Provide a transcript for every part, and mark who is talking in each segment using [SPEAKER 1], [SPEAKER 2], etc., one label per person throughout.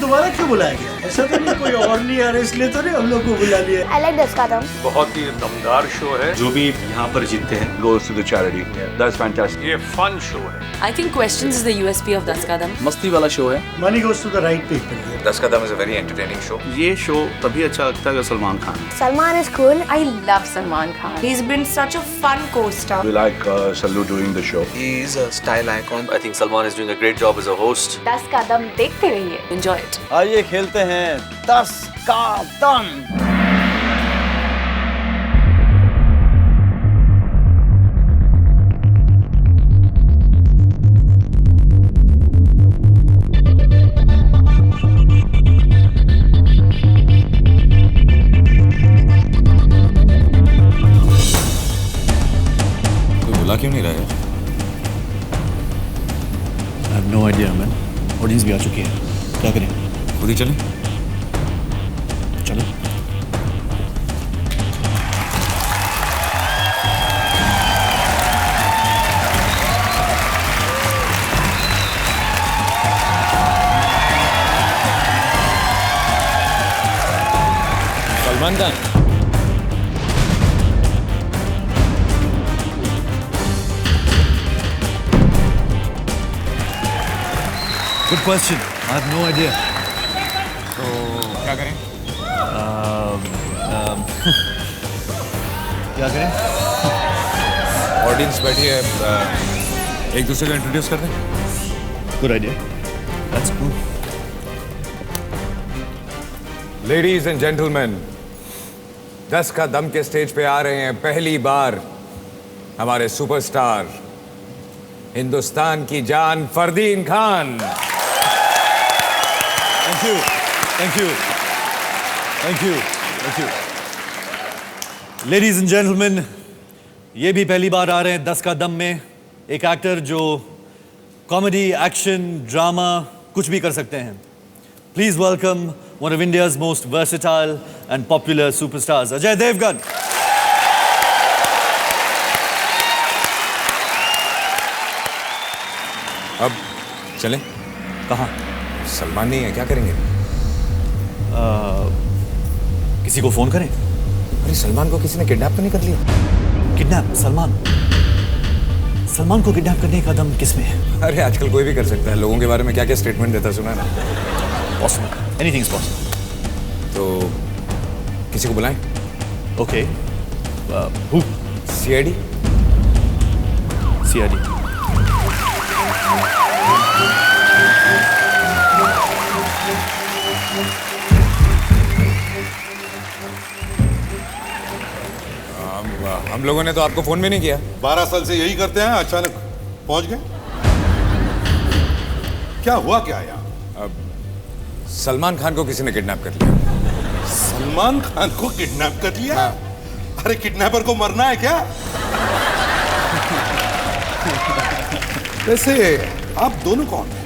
[SPEAKER 1] दोबारा क्यों बुलाया गया? ऐसा तो नहीं कोई और नहीं आ रहा इसलिए तो नहीं हम लोग को बुला लिया।
[SPEAKER 2] I like Das Kadam.
[SPEAKER 3] बहुत ही दमदार शो है।
[SPEAKER 4] जो भी यहाँ पर जीतते हैं goes to the charity. That's fantastic.
[SPEAKER 3] ये फन शो है।
[SPEAKER 5] I think questions is the USP of Das Kadam.
[SPEAKER 6] मस्ती वाला शो है।
[SPEAKER 1] Money goes to the right people.
[SPEAKER 4] Das Kadam is a very entertaining show.
[SPEAKER 6] ये show तभी अच्छा लगता है अगर Salman Khan.
[SPEAKER 2] Salman is cool.
[SPEAKER 5] I love Salman Khan. He's been such a fun co-star.
[SPEAKER 4] We like Sallu doing the show.
[SPEAKER 7] He is a style icon.
[SPEAKER 8] I think Salman is doing a great job as a host.
[SPEAKER 5] Das Kadam देखते रहिए. Enjoy it.
[SPEAKER 6] आइए खेलते हैं 10 का दम।
[SPEAKER 9] बुला क्यों नहीं रहा है?
[SPEAKER 6] I have no idea, man. Audience भी आ चुकी है। क्या करें?
[SPEAKER 9] खुद ही चलें?
[SPEAKER 6] चलो।
[SPEAKER 9] Salman Khan.
[SPEAKER 6] Good question. I have no idea.
[SPEAKER 9] तो क्या करें?
[SPEAKER 6] क्या करें?
[SPEAKER 9] ऑडियंस बैठी है, एक दूसरे को इंट्रोड्यूस कर दें।
[SPEAKER 6] Good idea. That's cool.
[SPEAKER 9] Ladies and gentleman, 10 का दम के स्टेज पे आ रहे हैं पहली बार हमारे सुपरस्टार हिंदुस्तान की जान Fardeen Khan.
[SPEAKER 6] Thank you. Thank you. Thank you. Thank you. Ladies and gentlemen, ये भी पहली बार आ रहे हैं 10 का दम में एक एक्टर जो कॉमेडी, एक्शन, ड्रामा कुछ भी कर सकते हैं। Please welcome one of India's most versatile and popular superstars, Ajay Devgan.
[SPEAKER 9] अब चलें?
[SPEAKER 6] कहाँ?
[SPEAKER 9] सलमान नहीं है, क्या करेंगे?
[SPEAKER 6] किसी को फोन करें?
[SPEAKER 9] अरे सलमान को किसी ने किडनैप तो नहीं कर लिया?
[SPEAKER 6] किडनैप? सलमान को किडनैप करने का दम किस में है?
[SPEAKER 9] अरे आजकल कोई भी कर सकता है, लोगों के बारे में क्या क्या स्टेटमेंट देता सुना है ना।
[SPEAKER 6] Possible. Anything is possible.
[SPEAKER 9] तो किसी को बुलाएं?
[SPEAKER 6] Okay. Who?
[SPEAKER 9] CID?
[SPEAKER 6] CID.
[SPEAKER 9] हम लोगों ने तो आपको फोन भी नहीं किया।
[SPEAKER 10] 12 साल से यही करते हैं, अचानक पहुंच गए। क्या हुआ क्या यार?
[SPEAKER 9] सलमान खान को किसी ने किडनैप कर लिया।
[SPEAKER 10] सलमान खान को किडनैप कर लिया? अरे किडनैपर को मरना है क्या? वैसे आप दोनों कौन हैं?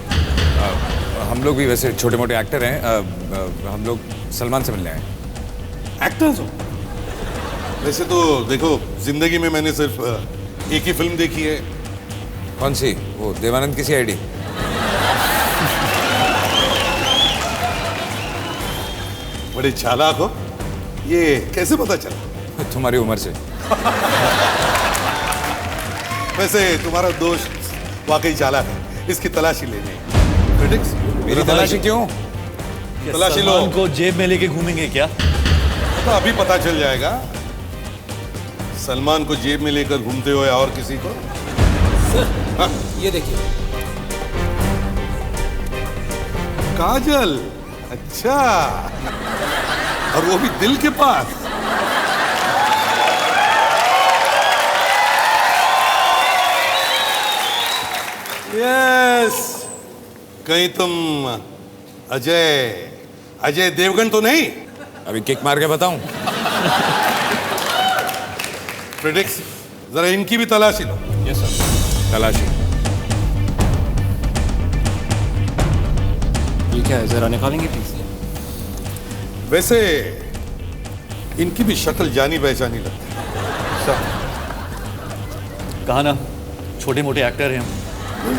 [SPEAKER 9] हम लोग भी वैसे छोटे मोटे एक्टर हैं। हम लोग सलमान से मिलने आए।
[SPEAKER 10] एक्टर्स हो? वैसे तो देखो, जिंदगी में मैंने सिर्फ एक ही फिल्म देखी है।
[SPEAKER 9] कौन सी? वो देवानंद की CID?
[SPEAKER 10] बड़े चालाक हो, ये कैसे पता चला?
[SPEAKER 9] तुम्हारी उम्र से।
[SPEAKER 10] वैसे तुम्हारा दोस्त वाकई चालाक है, इसकी तलाशी लेनी। क्रिटिक्स,
[SPEAKER 9] मेरी तलाशी क्यों?
[SPEAKER 10] तलाशी लो।
[SPEAKER 6] सलमान को जेब में लेके घूमेंगे क्या?
[SPEAKER 10] तो अभी पता चल जाएगा। सलमान को जेब में लेकर घूमते हुए और किसी को?
[SPEAKER 7] सर, ये देखिए।
[SPEAKER 10] काजल? अच्छा, और वो भी दिल के पास। यस, कहीं तुम अजय देवगन तो नहीं?
[SPEAKER 9] अभी किक मार के बताऊं?
[SPEAKER 10] प्रेडिक्स, जरा इनकी भी तलाशी लो।
[SPEAKER 9] Yes sir. तलाशी?
[SPEAKER 6] ये क्या है, जरा निकालेंगे प्लीज?
[SPEAKER 10] वैसे इनकी भी शक्ल जानी पहचानी लगती है।
[SPEAKER 6] कहा ना, छोटे मोटे एक्टर हैं हम।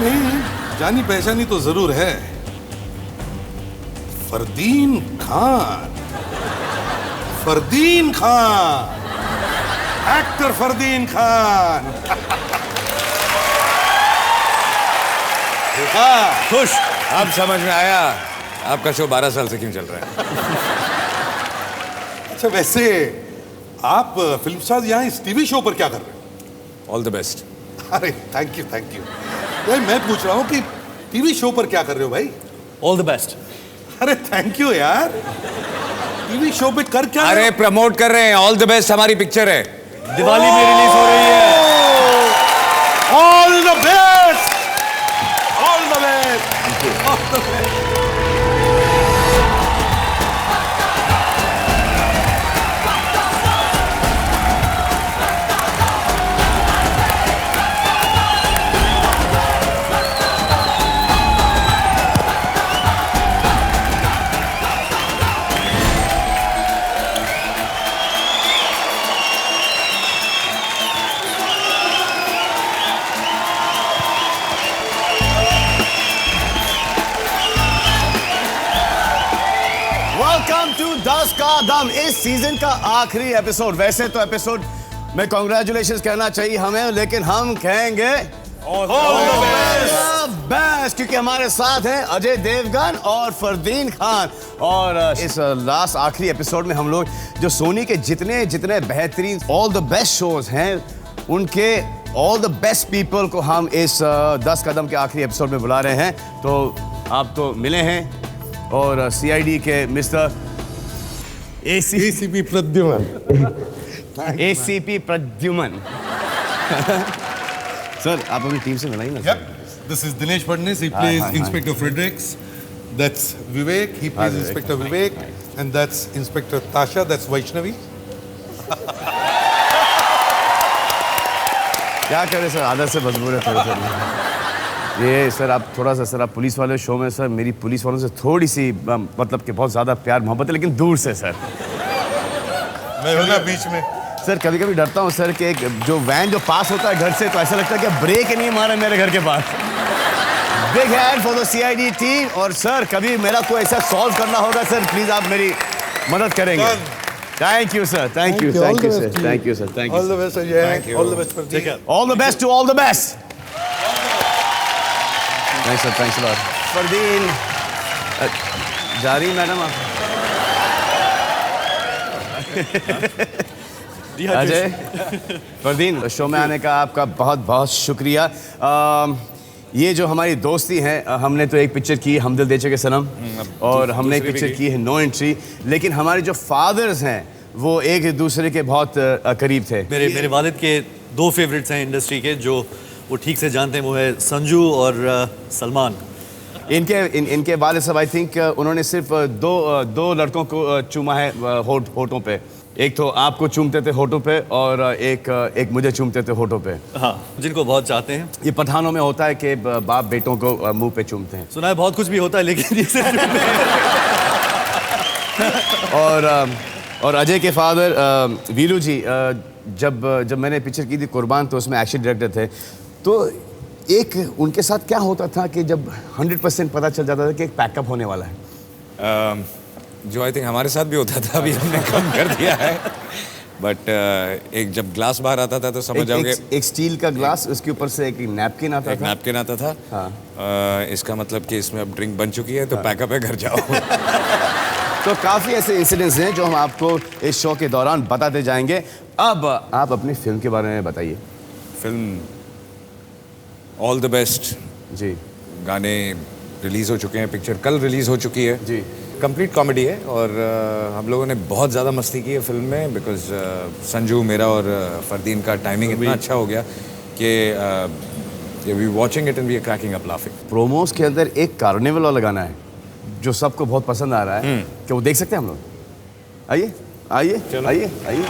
[SPEAKER 10] नहीं, जानी पहचानी तो जरूर है। फरदीन खान, फरदीन खान, एक्टर फरदीन खान। देखा?
[SPEAKER 9] खुश। अब समझ में आया आपका शो 12 साल से क्यों चल रहा है।
[SPEAKER 10] अच्छा, वैसे आप फिल्म स्टार यहाँ इस टीवी शो पर क्या कर रहे हो?
[SPEAKER 9] All the best.
[SPEAKER 10] अरे थैंक यू, थैंक यू। भाई मैं पूछ रहा हूँ कि टीवी शो पर क्या कर रहे हो भाई?
[SPEAKER 6] All the best.
[SPEAKER 10] अरे थैंक यू यार। टीवी शो पे कर क्या
[SPEAKER 9] अरे प्रमोट कर रहे हैं। ऑल द बेस्ट हमारी पिक्चर है,
[SPEAKER 6] दिवाली में रिलीज हो रही है।
[SPEAKER 10] All the best, all the best, all the best.
[SPEAKER 2] Welcome to 10 का दम, इस सीजन का आखिरी एपिसोड। वैसे तो एपिसोड में कांग्रेचुलेशंस कहना चाहिए हमें, लेकिन हम कहेंगे ऑल द बेस्ट, क्योंकि हमारे साथ हैं अजय देवगन और फरदीन खान। और इस लास्ट आखिरी एपिसोड में हम लोग जो सोनी के जितने जितने बेहतरीन ऑल द बेस्ट शोज हैं, उनके ऑल द बेस्ट पीपल को हम इस 10 कदम के आखिरी एपिसोड में बुला रहे हैं। तो आप तो मिले हैं, और सीआईडी के mister ACP Pradyuman, ACP Pradyuman. Sir आप अपनी टीम से मिलाई ना?
[SPEAKER 10] Yep. This is Dinesh Padnis. He plays Inspector Fredericks. That's Vivek. He plays Inspector Vivek. And that's Inspector Tasha. That's Vaishnavi.
[SPEAKER 2] क्या करें सर, आदत से मजबूर है थोड़ा सा। ये सर आप थोड़ा सा, सर आप पुलिस वाले शो में, सर मेरी पुलिस वालों से थोड़ी सी मतलब कि बहुत ज़्यादा प्यार मोहब्बत है, लेकिन दूर से सर।
[SPEAKER 10] मैं हूँ ना बीच में।
[SPEAKER 2] सर कभी कभी डरता हूँ सर कि एक जो वैन जो पास होता है घर से, तो ऐसा लगता है कि ब्रेक ही नहीं मारा मेरे घर के पास। Big hand for the CID team. और सर कभी मेरा कोई ऐसा सॉल्व करना होगा सर, प्लीज आप मेरी मदद करेंगे। Thank you sir, thank you, thank you sir, thank you sir, thank you.
[SPEAKER 10] All the best Ajay. All the best for you.
[SPEAKER 2] All the best to all the best. Thanks sir, thanks lot. Fardeen जा रही madam आप? Ajay, Fardeen, show में आने का आपका बहुत बहुत शुक्रिया। ये जो हमारी दोस्ती है, हमने तो एक पिक्चर की हम दिल दे चुके सनम, और हमने एक पिक्चर की है नो एंट्री, लेकिन हमारे जो फादर्स हैं वो एक दूसरे के बहुत करीब थे।
[SPEAKER 6] मेरे वालिद के दो फेवरेट्स हैं इंडस्ट्री के, जो वो ठीक से जानते हैं, वो है संजू और सलमान।
[SPEAKER 2] इनके वालिद साहब आई थिंक उन्होंने सिर्फ दो लड़कों को चूमा है होठों पे। एक तो आपको चूमते थे होठों पे, और एक मुझे चूमते थे होठों पे।
[SPEAKER 6] हाँ, जिनको बहुत चाहते हैं।
[SPEAKER 2] ये पठानों में होता है कि बाप बेटों को मुंह पे चूमते हैं।
[SPEAKER 6] सुना है बहुत कुछ भी होता है, लेकिन ये सिर्फ
[SPEAKER 2] और अजय के फादर वीरू जी, जब मैंने पिक्चर की थी कुर्बान, तो उसमें एक्शन डायरेक्टर थे। तो एक उनके साथ क्या होता था कि जब 100% पता चल जाता था कि एक पैकअप होने वाला है,
[SPEAKER 9] जो आई थिंक हमारे साथ भी होता था, अभी हमने कम कर दिया है। बट एक जब ग्लास बाहर आता था तो समझ जाओगे,
[SPEAKER 2] एक स्टील का ग्लास, उसके ऊपर से एक नैपकिन आता था।
[SPEAKER 9] नैपकिन आता था।
[SPEAKER 2] हाँ।
[SPEAKER 9] इसका मतलब कि इसमें अब ड्रिंक बन चुकी है, तो पैकअप है, घर जाओ।
[SPEAKER 2] तो काफ़ी ऐसे इंसिडेंट्स हैं जो हम आपको इस शो के दौरान बताते जाएंगे। अब आप अपनी फिल्म के बारे में बताइए।
[SPEAKER 9] फिल्म ऑल द बेस्ट
[SPEAKER 2] जी,
[SPEAKER 9] गाने रिलीज़ हो चुके हैं, पिक्चर कल रिलीज़ हो चुकी है
[SPEAKER 2] जी।
[SPEAKER 9] कंप्लीट कॉमेडी है, और हम लोगों ने बहुत ज़्यादा मस्ती की है फिल्म में, बिकॉज संजू, मेरा और फरदीन का टाइमिंग इतना अच्छा हो गया कि we watching it and we are cracking up laughing.
[SPEAKER 2] Promos के अंदर एक कार्निवल वाला गाना है जो सबको बहुत पसंद आ रहा है, क्या वो देख सकते हैं हम लोग? आइए आइए आइए आइए।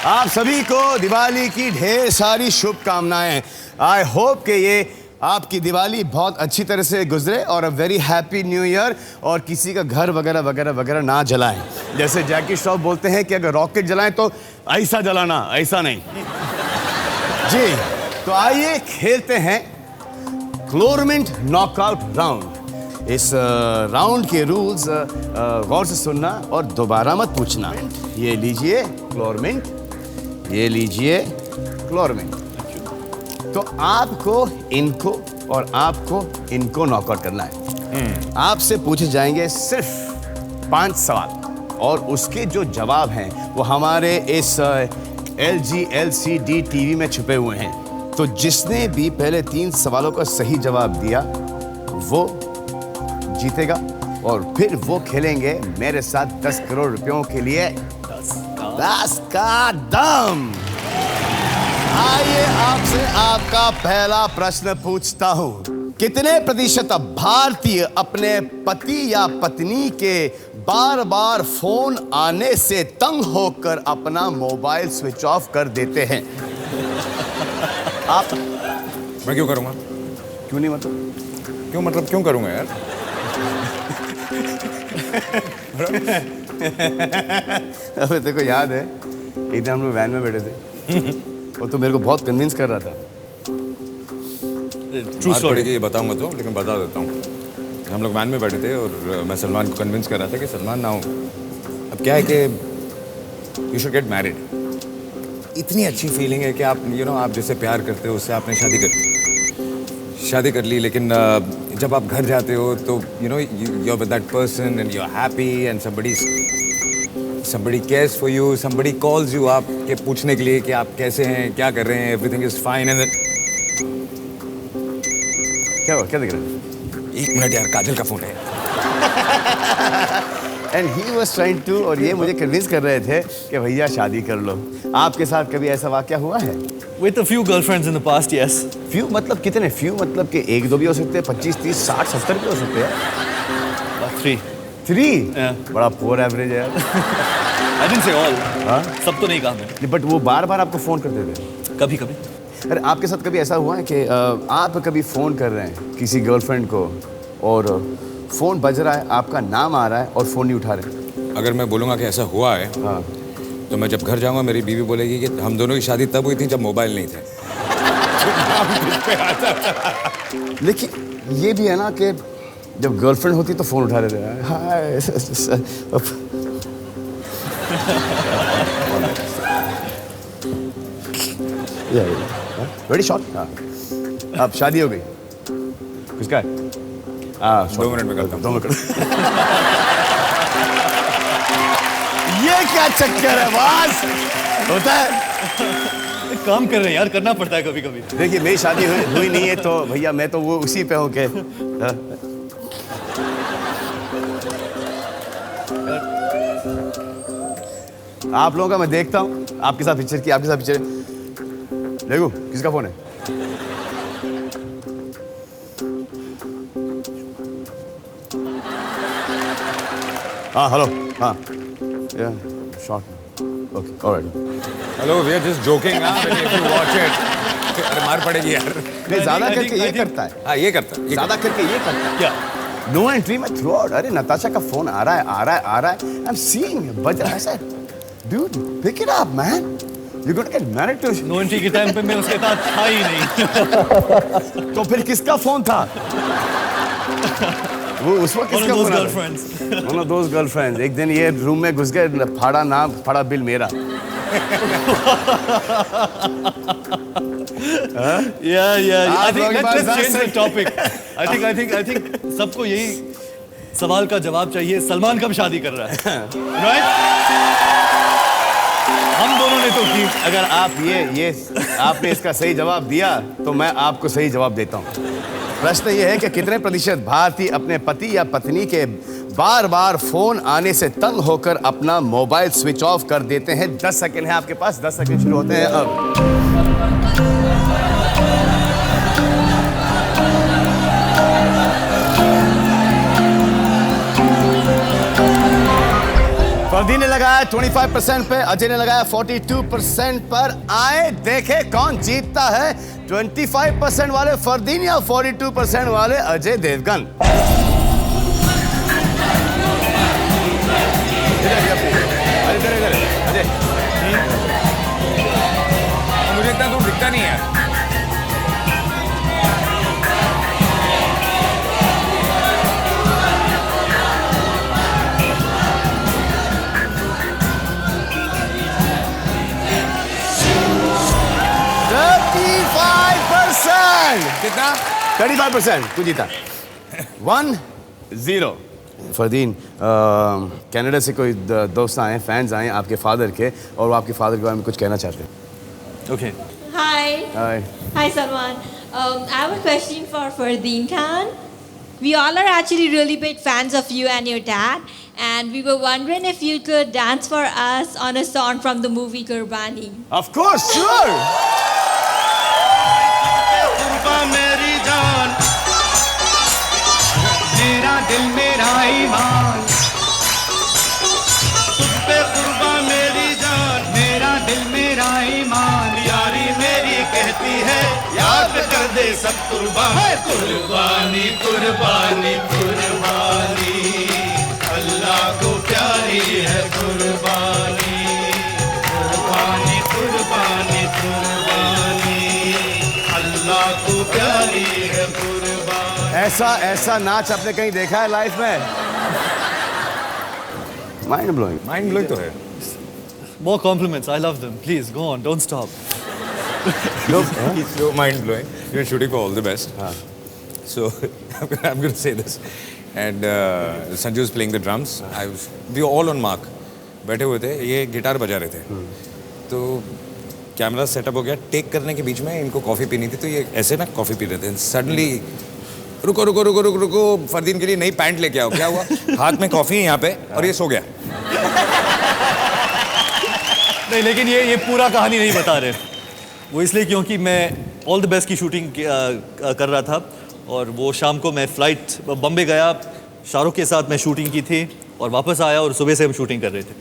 [SPEAKER 2] आप सभी को दिवाली की ढेर सारी शुभकामनाएं। आई होप कि ये आपकी दिवाली बहुत अच्छी तरह से गुजरे और a very happy new year. और किसी का घर वगैरह वगैरह वगैरह ना जलाएं। जैसे जैकी श्रॉफ बोलते हैं कि अगर रॉकेट जलाएं तो ऐसा जलाना, ऐसा नहीं। जी, तो आइए खेलते हैं क्लोरमिंट नॉकआउट राउंड। इस राउंड के रूल्स गौर से सुनना और दोबारा मत पूछना। ये लीजिए क्लोरमिंट, ये लीजिए क्लोरमिंट। तो आपको इनको और आपको इनको नॉकआउट करना है। आपसे पूछे जाएंगे सिर्फ 5 सवाल और उसके जो जवाब हैं वो हमारे इस LG LCD टीवी में छुपे हुए हैं। तो जिसने भी पहले 3 सवालों का सही जवाब दिया वो जीतेगा और फिर वो खेलेंगे मेरे साथ 10 करोड़ रुपयों के लिए 10 का दम। आइए आपसे आपका पहला प्रश्न पूछता हूं। कितने प्रतिशत भारतीय अपने पति या पत्नी के बार बार फोन आने से तंग होकर अपना मोबाइल स्विच ऑफ कर देते हैं? आप?
[SPEAKER 9] मैं क्यों करूंगा?
[SPEAKER 2] क्यों नहीं मतलब?
[SPEAKER 9] क्यों करूंगा यार?
[SPEAKER 2] अबे तेरे को याद है एक दिन हम लोग वैन में बैठे थे और तो मेरे को बहुत कन्विंस कर रहा था।
[SPEAKER 6] True story.
[SPEAKER 9] ये बताऊंगा तो, लेकिन बता देता हूँ। हम लोग वैन में बैठे थे और मैं सलमान को कन्विंस कर रहा था कि सलमान नाउ अब क्या है कि यू शुड गेट मैरिड। इतनी अच्छी फीलिंग है कि आप आप जिससे प्यार करते हो उससे आपने शादी कर ली, लेकिन जब आप घर जाते हो तो you are with that person and you are happy and somebody cares for you, somebody calls you आप के पूछने के लिए कि आप कैसे हैं, क्या कर रहे हैं, everything is fine and then
[SPEAKER 2] क्या हुआ, क्या देख रहे हैं?
[SPEAKER 9] 1 मिनट यार, काजल का फोन है।
[SPEAKER 2] And he was trying to, और ये मुझे कन्विंस कर रहे थे कि भैया शादी कर लो। आपके साथ कभी ऐसा वाकया हुआ है?
[SPEAKER 6] With a few girlfriends in the past, yes.
[SPEAKER 2] Few मतलब कितने? फ्यू मतलब कि 1-2 भी हो सकते हैं, 25, 30, 60, 70 भी हो सकते हैं। 3?
[SPEAKER 6] Yeah.
[SPEAKER 2] बड़ा पोर एवरेज है यार।
[SPEAKER 6] I didn't say all.
[SPEAKER 2] हाँ?
[SPEAKER 6] सब तो नहीं कहा मैंने।
[SPEAKER 2] बट वो बार बार आपको फोन करते थे?
[SPEAKER 6] कभी कभी।
[SPEAKER 2] अरे आपके साथ कभी ऐसा हुआ है कि आप कभी फ़ोन कर रहे हैं किसी गर्लफ्रेंड को और फ़ोन बज रहा है, आपका नाम आ रहा है और फ़ोन नहीं उठा रहे?
[SPEAKER 9] अगर मैं बोलूँगा कि ऐसा हुआ है,
[SPEAKER 2] हाँ,
[SPEAKER 9] तो मैं जब घर जाऊँगा मेरी बीवी बोलेगी कि हम दोनों की शादी तब हुई थी जब मोबाइल नहीं थे।
[SPEAKER 2] लेकिन ये भी है ना कि जब गर्लफ्रेंड होती तो फ़ोन उठा लेते हैं। Hi very short. हाँ, अब शादी हो गई, किसका है?
[SPEAKER 9] 2 मिनट में करता हूँ।
[SPEAKER 2] 2 मिनट। ये क्या चक्कर है बॉस? होता है।
[SPEAKER 6] काम कर रहे हैं यार, करना पड़ता है कभी कभी।
[SPEAKER 2] देखिए मेरी शादी हुई नहीं है तो भैया मैं तो वो उसी पे हूँ के। आप लोगों का मैं देखता हूँ, आपके साथ पिक्चर की, आपके साथ पिक्चर। देखो किसका फोन है? हाँ हेलो, हाँ short, okay alright.
[SPEAKER 9] Hello, we are just joking ना, इफ यू वॉच इट। अरे मार पड़ेगी यार।
[SPEAKER 2] नहीं ज़्यादा करके ये करता है।
[SPEAKER 9] हाँ ये करता है।
[SPEAKER 2] ज़्यादा करके ये करता है।
[SPEAKER 6] क्या?
[SPEAKER 2] नो एंट्री में थ्रू आउट। अरे नताशा का फोन आ रहा है। आई एम सीइंग बज रहा है sir. Dude, pick it up, man. You're gonna get married to.
[SPEAKER 6] No entry के टाइम पे मैं उसके साथ था ही नहीं।
[SPEAKER 2] तो फिर किसका फोन था? वो उस वक्त किसका फोन था? One of those girlfriends. एक दिन ये रूम में घुस गए, फाड़ा नाम, फाड़ा बिल मेरा।
[SPEAKER 6] Yeah. I think let's change the topic. I think सबको यही सवाल का जवाब चाहिए। सलमान कब शादी कर रहा है? Right? हम दोनों ने तो की।
[SPEAKER 2] अगर आप ये आपने इसका सही जवाब दिया तो मैं आपको सही जवाब देता हूँ। प्रश्न ये है कि कितने प्रतिशत भारतीय अपने पति या पत्नी के बार बार फोन आने से तंग होकर अपना मोबाइल स्विच ऑफ कर देते हैं? 10 सेकंड है आपके पास। 10 सेकंड शुरू होते हैं अब। फर्दी ने लगाया लगाया 25% पे, अजय ने लगाया 42% पर। आए देखे कौन जीतता है, 25% वाले फरदीन या 42% वाले अजय देवगन।
[SPEAKER 9] मुझे इतना दूर दिखता नहीं है। कितना?
[SPEAKER 2] 35%। तू जीता 1-0। फरदीन, कनाडा से कोई दोस्त आए, फैंस आए आपके फादर के, और वो आपके फादर के बारे में कुछ कहना चाहते हैं।
[SPEAKER 6] Okay.
[SPEAKER 11] Hi.
[SPEAKER 2] Hi.
[SPEAKER 11] Hi, Salman. I have a question for Fardeen Khan. We all are actually really big fans of you and your dad, and we were wondering if you could dance for us on a song from the movie Qurbani.
[SPEAKER 2] Of course, sure.
[SPEAKER 1] मेरी जान, मेरा दिल मेरा ईमान, तुझ पे कुर्बान मेरी जान, मेरा दिल मेरा ईमान, यारी मेरी कहती है याद कर दे सब कुर्बान। कुर्बानी कुर्बानी कुर्बानी, अल्लाह को प्यारी है कुर्बानी, कुर्बानी कुर्बानी कुर्बानी, अल्लाह को प्यारी है कुर्बानी।
[SPEAKER 2] ऐसा नाच आपने कहीं देखा है लाइफ में? माइंड ब्लोइंग
[SPEAKER 9] तो है।
[SPEAKER 6] More compliments. I love them. Please go on. Don't stop.
[SPEAKER 9] It's so mind blowing. You're shooting for all the best. So I'm going to say this. And Sanju's playing the drums. We were all on mark. बैठे हुए थे, ये guitar बजा रहे थे। तो camera setup हो गया, टेक करने के बीच में इनको कॉफ़ी पीनी थी, तो ये ऐसे ना कॉफ़ी पी रहे थे। सडनली रुको रुको रुको रुको रुको, फरदीन के लिए नई पैंट लेके आओ। क्या हुआ? हाथ में कॉफ़ी यहाँ पे, और ये सो गया।
[SPEAKER 6] नहीं, लेकिन ये पूरा कहानी नहीं बता रहे। वो इसलिए क्योंकि मैं ऑल द बेस्ट की शूटिंग कर रहा था, और वो शाम को मैं फ्लाइट बम्बे गया, शाहरुख के साथ मैं शूटिंग की थी, और वापस आया और सुबह से हम शूटिंग कर रहे थे।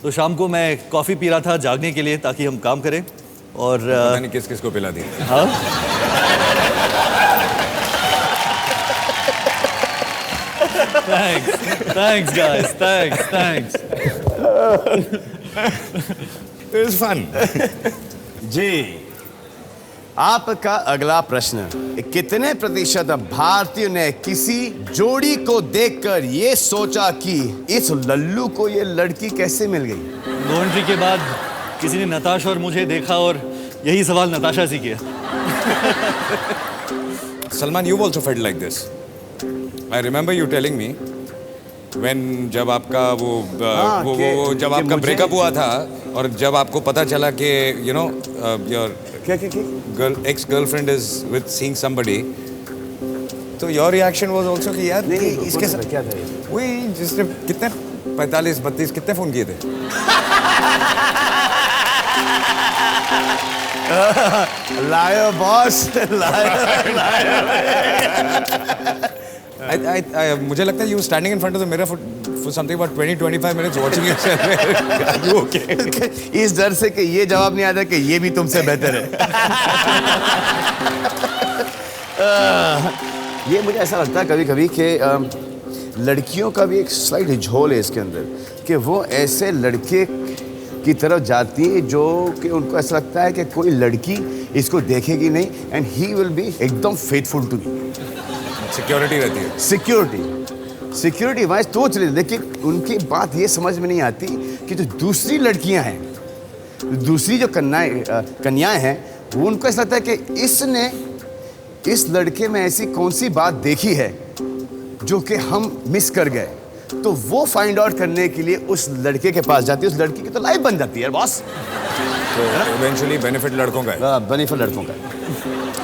[SPEAKER 6] तो शाम को मैं कॉफ़ी पी रहा था जागने के लिए, ताकि हम काम करें। और
[SPEAKER 9] पता नहीं किस किस को पिला दी।
[SPEAKER 6] हाँ, thanks guys, thanks.
[SPEAKER 9] It was fun.
[SPEAKER 2] जी, आपका अगला प्रश्न, कितने प्रतिशत भारतीयों ने किसी जोड़ी को देखकर ये सोचा कि इस लल्लू को ये लड़की कैसे मिल गई?
[SPEAKER 6] लॉन्ड्री के बाद किसी ने नताशा और मुझे देखा, और यही सवाल नताशा से किया।
[SPEAKER 9] Salman, you also felt like this. I remember you telling me when जब आपका जब आपका ब्रेकअप हुआ था, और जब आपको पता चला कि you know your ex girlfriend is with seeing somebody, तो your reaction was also कि यार इसके साथ
[SPEAKER 2] क्या था?
[SPEAKER 9] वही जिसने कितने 45-32 कितने फोन किए थे?
[SPEAKER 2] लायो बॉस,
[SPEAKER 9] मुझे लगता है you were standing in front of the mirror for something about 20-25 minutes watching yourself. Are you okay?
[SPEAKER 2] इस डर से कि ये जवाब नहीं आता कि ये भी तुमसे बेहतर है। ये मुझे ऐसा लगता है कभी कभी कि लड़कियों का भी एक स्लाइट झोल है इसके अंदर, कि वो ऐसे लड़के की तरफ जाती है जो कि उनको ऐसा लगता है कि कोई लड़की इसको देखेगी नहीं, एंड ही विल बी एकदम फेथफुल टू मी।
[SPEAKER 9] सिक्योरिटी रहती है।
[SPEAKER 2] सिक्योरिटी वाइज तो चले, लेकिन उनकी बात ये समझ में नहीं आती कि जो दूसरी लड़कियां हैं, दूसरी जो कन्याएं हैं, वो उनको ऐसा लगता है कि इसने इस लड़के में ऐसी कौन सी बात देखी है जो कि हम मिस कर गए। तो वो फाइंड आउट करने के लिए उस लड़के के पास जाती है, उस लड़की की तो लाइफ बन जाती है बॉस।
[SPEAKER 9] तो इवेंचुअली बेनिफिट लड़कों का है।
[SPEAKER 2] बेनिफिट लड़कों का है।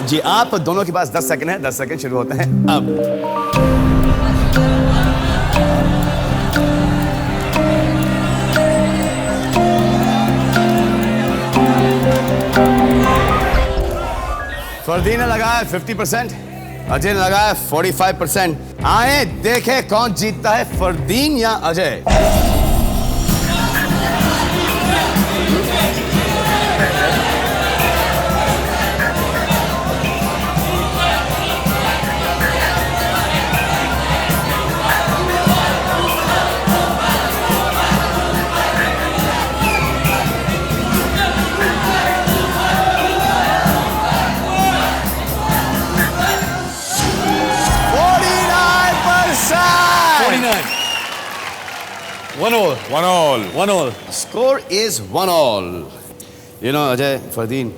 [SPEAKER 2] जी, आप दोनों के पास 10 सेकंड है, 10 सेकंड शुरू होता है अब। फरदीन ने लगाया 50%, अजय ने लगाया 45%। आए देखे कौन जीतता है, फरदीन या Ajay?
[SPEAKER 6] 39. 1-all.
[SPEAKER 2] 1-all.
[SPEAKER 6] 1-all.
[SPEAKER 2] Score is 1-all. You know Ajay, Fardeen,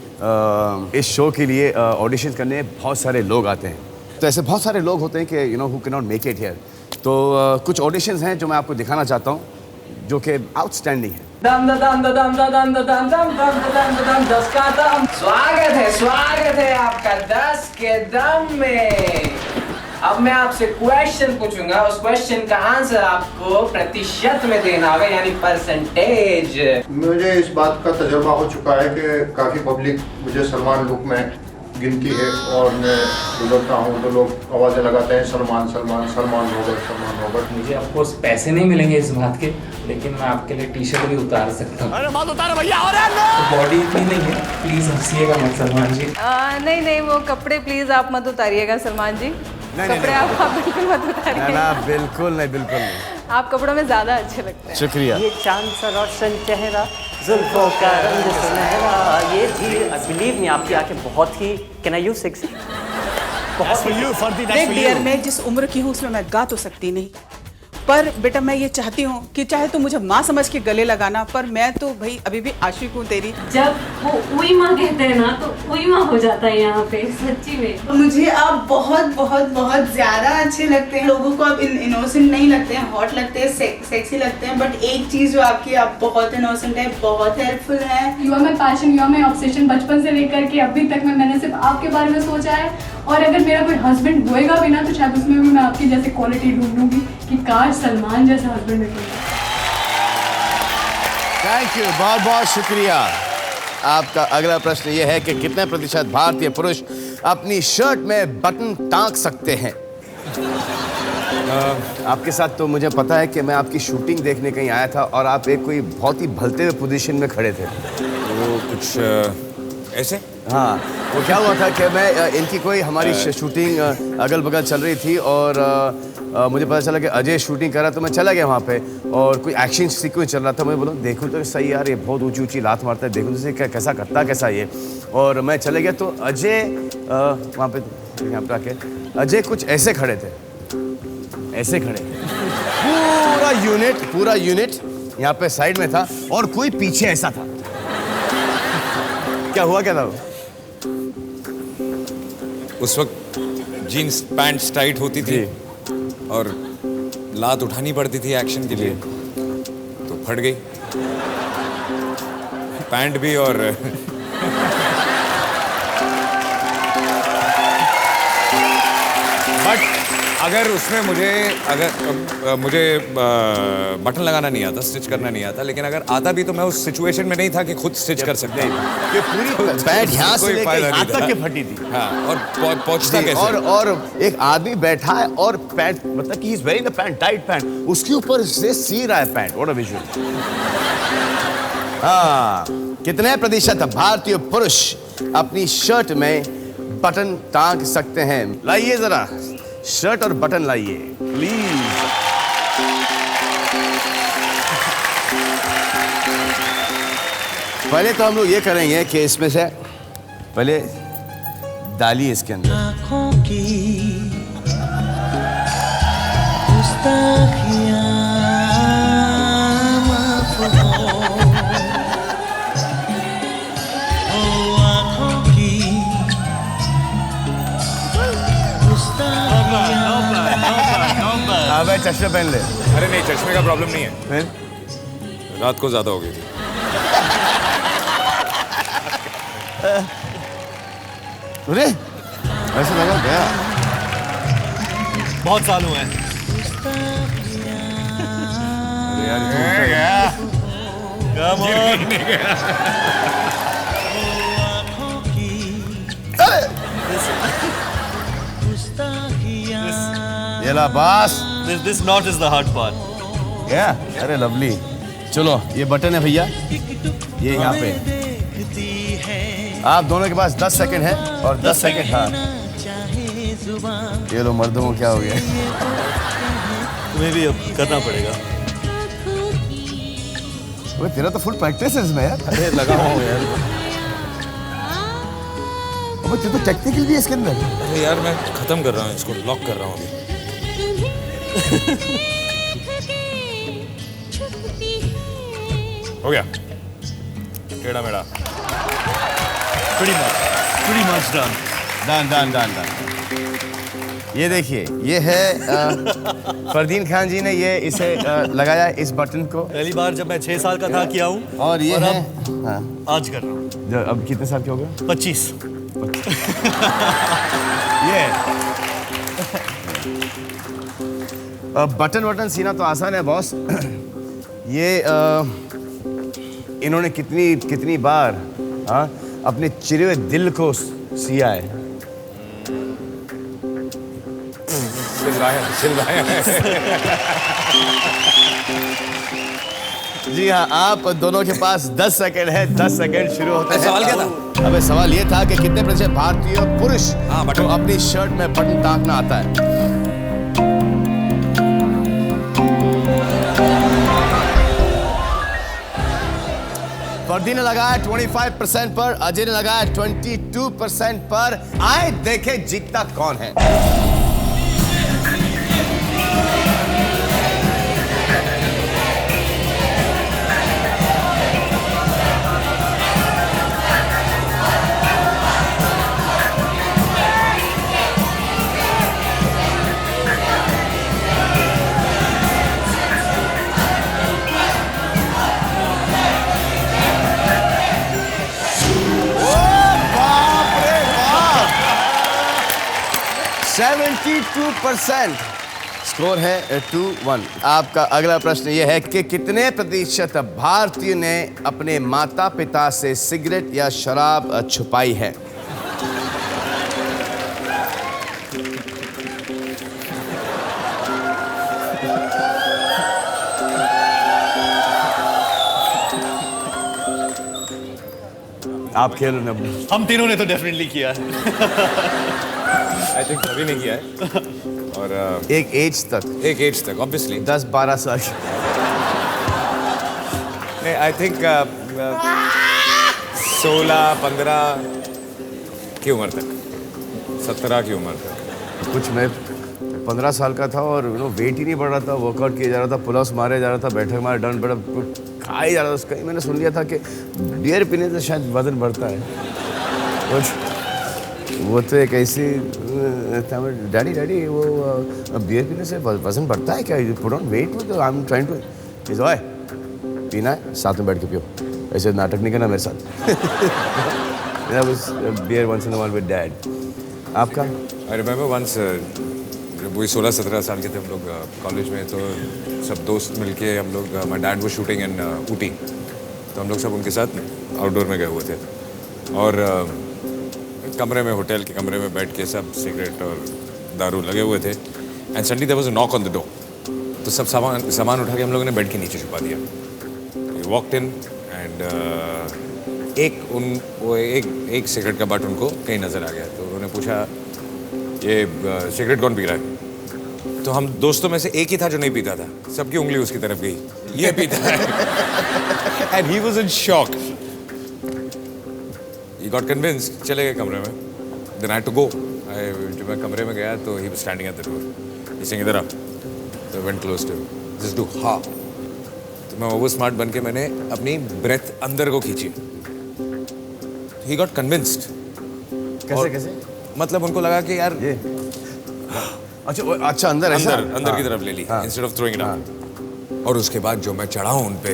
[SPEAKER 2] इस शो के लिए ऑडिशन करने बहुत सारे लोग आते हैं. तो ऐसे बहुत सारे लोग होते हैं कि you know who can not make it here. तो कुछ ऑडिशंस हैं जो मैं आपको दिखाना चाहता हूँ जो कि आउटस्टैंडिंग है.
[SPEAKER 7] स्वागत है आपका 10 के दम में. अब मैं आपसे क्वेश्चन पूछूंगा, उस क्वेश्चन का आंसर आपको प्रतिशत में देना होगा, यानी परसेंटेज.
[SPEAKER 12] मुझे इस बात का तजुर्बा हो चुका है कि काफ़ी पब्लिक मुझे सलमान लुक में गिनती है और मैं गुजरता हूँ तो लोग आवाज़ें लगाते हैं सलमान सलमान सलमान रॉबर्ट सलमान रॉबर्ट.
[SPEAKER 7] मुझे ऑफकोर्स पैसे नहीं मिलेंगे इस बात के, लेकिन मैं आपके लिए टी शर्ट भी उतार सकता हूँ.
[SPEAKER 2] अरे मत उतारो भैया. और
[SPEAKER 7] तो बॉडी इतनी नहीं है, प्लीज हंसिएगा मत सलमान जी.
[SPEAKER 5] नहीं वो कपड़े प्लीज आप मत उतारिएगा सलमान जी. कपड़े आप बिल्कुल मत उतारिए.
[SPEAKER 2] ना बिल्कुल नहीं.
[SPEAKER 5] आप कपड़ों में ज्यादा अच्छे लगते हैं.
[SPEAKER 2] शुक्रिया.
[SPEAKER 1] ये चांद सा रोशन चेहरा, जुल्फों का रंग सुनहरा, ये भी बिलीव मी आपकी आंखें बहुत he can I use sexy.
[SPEAKER 13] देख डियर, मैं जिस उम्र की हूँ उसमें मैं गा तो सकती नहीं, पर बेटा मैं ये चाहती हूँ कि चाहे तो मुझे माँ समझ के गले लगाना, पर मैं तो भाई अभी भी आशिक हूँ तेरी.
[SPEAKER 5] जब वो उई माँ कहते हैं ना तो उई माँ हो जाता है यहाँ पे सच्ची में.
[SPEAKER 13] मुझे आप बहुत बहुत बहुत ज्यादा अच्छे लगते हैं. लोगों को आप इनोसेंट नहीं लगते हैं, हॉट लगते हैं, सेक्सी लगते हैं, बट एक चीज जो आपकी, आप बहुत इनोसेंट है, बहुत हेल्पफुल है.
[SPEAKER 11] You are my passion, you are my obsession. बचपन से लेकर के अभी तक मैंने सिर्फ आपके बारे में सोचा है, और अगर मेरा कोई हस्बैंड होएगा भी ना तो शायद उसमें भी मैं आपकी जैसे क्वालिटी ढूंढूंगी कि काश सलमान जैसा हस्बैंड मिले.
[SPEAKER 2] थैंक यू, बहुत बहुत शुक्रिया. आपका अगला प्रश्न ये है कि कितने प्रतिशत भारतीय पुरुष अपनी शर्ट में बटन टांग सकते हैं? आपके साथ तो मुझे पता है कि मैं आपकी शूटिंग देखने कहीं आया था और आप एक कोई बहुत ही भलते हुए पोजीशन में खड़े थे.
[SPEAKER 9] वो कुछ ऐसे.
[SPEAKER 2] हाँ, वो क्या हुआ था कि मैं इनकी कोई हमारी शूटिंग अगल बगल चल रही थी और मुझे पता चला कि अजय शूटिंग कर रहा, तो मैं चला गया वहाँ पे और कोई एक्शन सीक्वेंस चल रहा था. मैं बोला देखूँ तो सही यार, ये बहुत ऊंची ऊंची लात मारता है, देखूँ तो कैसा करता कैसा ये. और मैं चले गया तो अजय वहाँ पे यहाँ पे आके अजय कुछ ऐसे खड़े थे, ऐसे खड़े. पूरा यूनिट यहाँ पे साइड में था और कोई पीछे ऐसा था. क्या हुआ, क्या था वो?
[SPEAKER 9] उस वक्त जीन्स पैंट्स टाइट होती थी और लात उठानी पड़ती थी एक्शन के लिए, तो फट गई पैंट भी. और बट अगर उसमें मुझे बटन लगाना नहीं आता, स्टिच करना नहीं आता, लेकिन अगर आता भी तो मैं उस सिचुएशन में नहीं था कि खुद स्टिच कर सकते.
[SPEAKER 2] ये पूरी पैंट यहाँ से लेकर यहाँ तक के फटी थी.
[SPEAKER 9] हाँ, और पहुंचता कैसे?
[SPEAKER 2] और एक आदमी बैठा है और पैंट, मतलब कि is wearing the pant, tight pant, उसके ऊपर से सी रहा है पैंट. What a visual. हाँ, कितने प्रतिशत भारतीय पुरुष अपनी शर्ट में बटन टांग सकते हैं? लाइए जरा शर्ट और बटन लाइए प्लीज. पहले तो हम लोग ये करेंगे कि इसमें से पहले डालिए इसके अंदर.
[SPEAKER 1] आँखों की गुस्ताखियाँ माफ हो, ओ आँखों की
[SPEAKER 2] हाँ भाई, चश्मे पहन ले.
[SPEAKER 9] अरे नहीं, चश्मे का प्रॉब्लम नहीं है,
[SPEAKER 2] फिर
[SPEAKER 9] रात को ज्यादा हो गई थी.
[SPEAKER 2] अरे ऐसे लगा गया.
[SPEAKER 6] बहुत साल हुए हैं.
[SPEAKER 2] अरे यार
[SPEAKER 6] Come on.
[SPEAKER 2] ये ला बस.
[SPEAKER 6] This knot is the hard part.
[SPEAKER 2] क्या? अरे लवली. चलो ये बटन है भैया, ये यहाँ पे. आप दोनों के पास 10 सेकंड है और 10 सेकंड. हाँ, ये लो मर्दों को क्या हो गया.
[SPEAKER 6] तुम्हें भी अब करना पड़ेगा.
[SPEAKER 2] तेरा तो फुल प्रैक्टिस है इसमें यार.
[SPEAKER 6] अरे लगा हुआ यार.
[SPEAKER 2] तू तो टेक्निकल भी है इसके अंदर.
[SPEAKER 9] अरे यार मैं खत्म कर रहा हूँ इसको, लॉक कर रहा हूँ अभी. हो गया टेढ़ा मेढ़ा
[SPEAKER 6] pretty much done.
[SPEAKER 2] डन। ये देखिए, ये है फरदीन खान जी ने ये इसे लगाया इस बटन को।
[SPEAKER 6] पहली बार जब मैं 6 साल का था किया हूँ
[SPEAKER 2] और ये है
[SPEAKER 6] आज कर रहा हूँ।
[SPEAKER 2] अब कितने साल के हो गए?
[SPEAKER 6] 25।
[SPEAKER 2] ये बटन सीना तो आसान है बॉस। ये इन्होंने कितनी बार अपने चिरे हुए दिल को सिया है।
[SPEAKER 9] चिल्लाया
[SPEAKER 2] जी हाँ, आप दोनों के पास 10 सेकंड है। 10 सेकंड शुरू होते हैं।
[SPEAKER 9] सवाल क्या था?
[SPEAKER 2] अबे सवाल ये था कि कितने प्रतिशत भारतीय पुरुष को अपनी शर्ट में बटन टाँकना आता है? फरदीन ने लगाया 25% पर, अजय ने लगाया 22% पर। आए देखे जीतता कौन है। बाप रे बाप, 72% स्कोर है 2-1। आपका अगला प्रश्न यह है कि कितने प्रतिशत भारतीय ने अपने माता पिता से सिगरेट या शराब छुपाई है? आप खेल रहे हैं।
[SPEAKER 6] हम तीनों ने तो डेफिनेटली किया है।
[SPEAKER 9] आई थिंक सभी ने किया है। और
[SPEAKER 2] एक एज तक
[SPEAKER 9] ऑब्वियसली
[SPEAKER 2] 10-12 साल की।
[SPEAKER 9] नहीं, आई थिंक 16-15 की उम्र तक, 17 की उम्र तक।
[SPEAKER 2] कुछ मैं 15 साल का था और वेट ही नहीं बढ़ रहा था, वर्कआउट किया जा रहा था, पुल-अप्स मारे जा रहा था, बैठक मारे, डंड बड़ा खा ही जा रहा था। कहीं मैंने सुन लिया था कि बियर पीने से शायद वजन बढ़ता है। वो तो एक ऐसी डैडी वो बियर पीने से वजन बढ़ता है क्या? You put on weight? तो आई एम ट्राइंग टू इज पीना है, साथ में बैठ के पियो, ऐसे नाटक नहीं करना मेरे साथ। Beer once in a while with dad. आपका?
[SPEAKER 9] आई रिमेंबर वंस वही 16-17 साल के थे हम लोग कॉलेज में, तो सब दोस्त मिलके हम लोग, माय डैड वाज शूटिंग इन ऊटी, तो हम लोग सब उनके साथ आउटडोर में गए हुए थे और कमरे में, होटल के कमरे में बैठ के सब सिगरेट और दारू लगे हुए थे। And suddenly there was a knock on the door, तो सब सामान उठा के हम लोगों ने बेड के नीचे छुपा दिया। वी वॉकड इन एंड एक सिगरेट का बट उनको कहीं नज़र आ गया, तो उन्होंने पूछा ये सिगरेट कौन पी रहा है? तो हम दोस्तों में से एक ही था जो नहीं पीता था, सबकी उंगली उसकी तरफ गई, ये पीता है। And he was in shock. He got convinced, चले गए कमरे में। Then I had to go. जब मैं कमरे में गया तो he was standing at the door. He saying इधर आ, तो went close to just do हा। तो मैं ओवर स्मार्ट बन के मैंने अपनी ब्रेथ अंदर को खींची। ही गॉट कन्विंस्ड।
[SPEAKER 2] कैसे?
[SPEAKER 9] मतलब उनको लगा कि यार
[SPEAKER 2] ये अच्छा अंदर
[SPEAKER 9] की तरफ ले ली instead of throwing it out. और उसके बाद जो मैं चढ़ा हूं उन पे,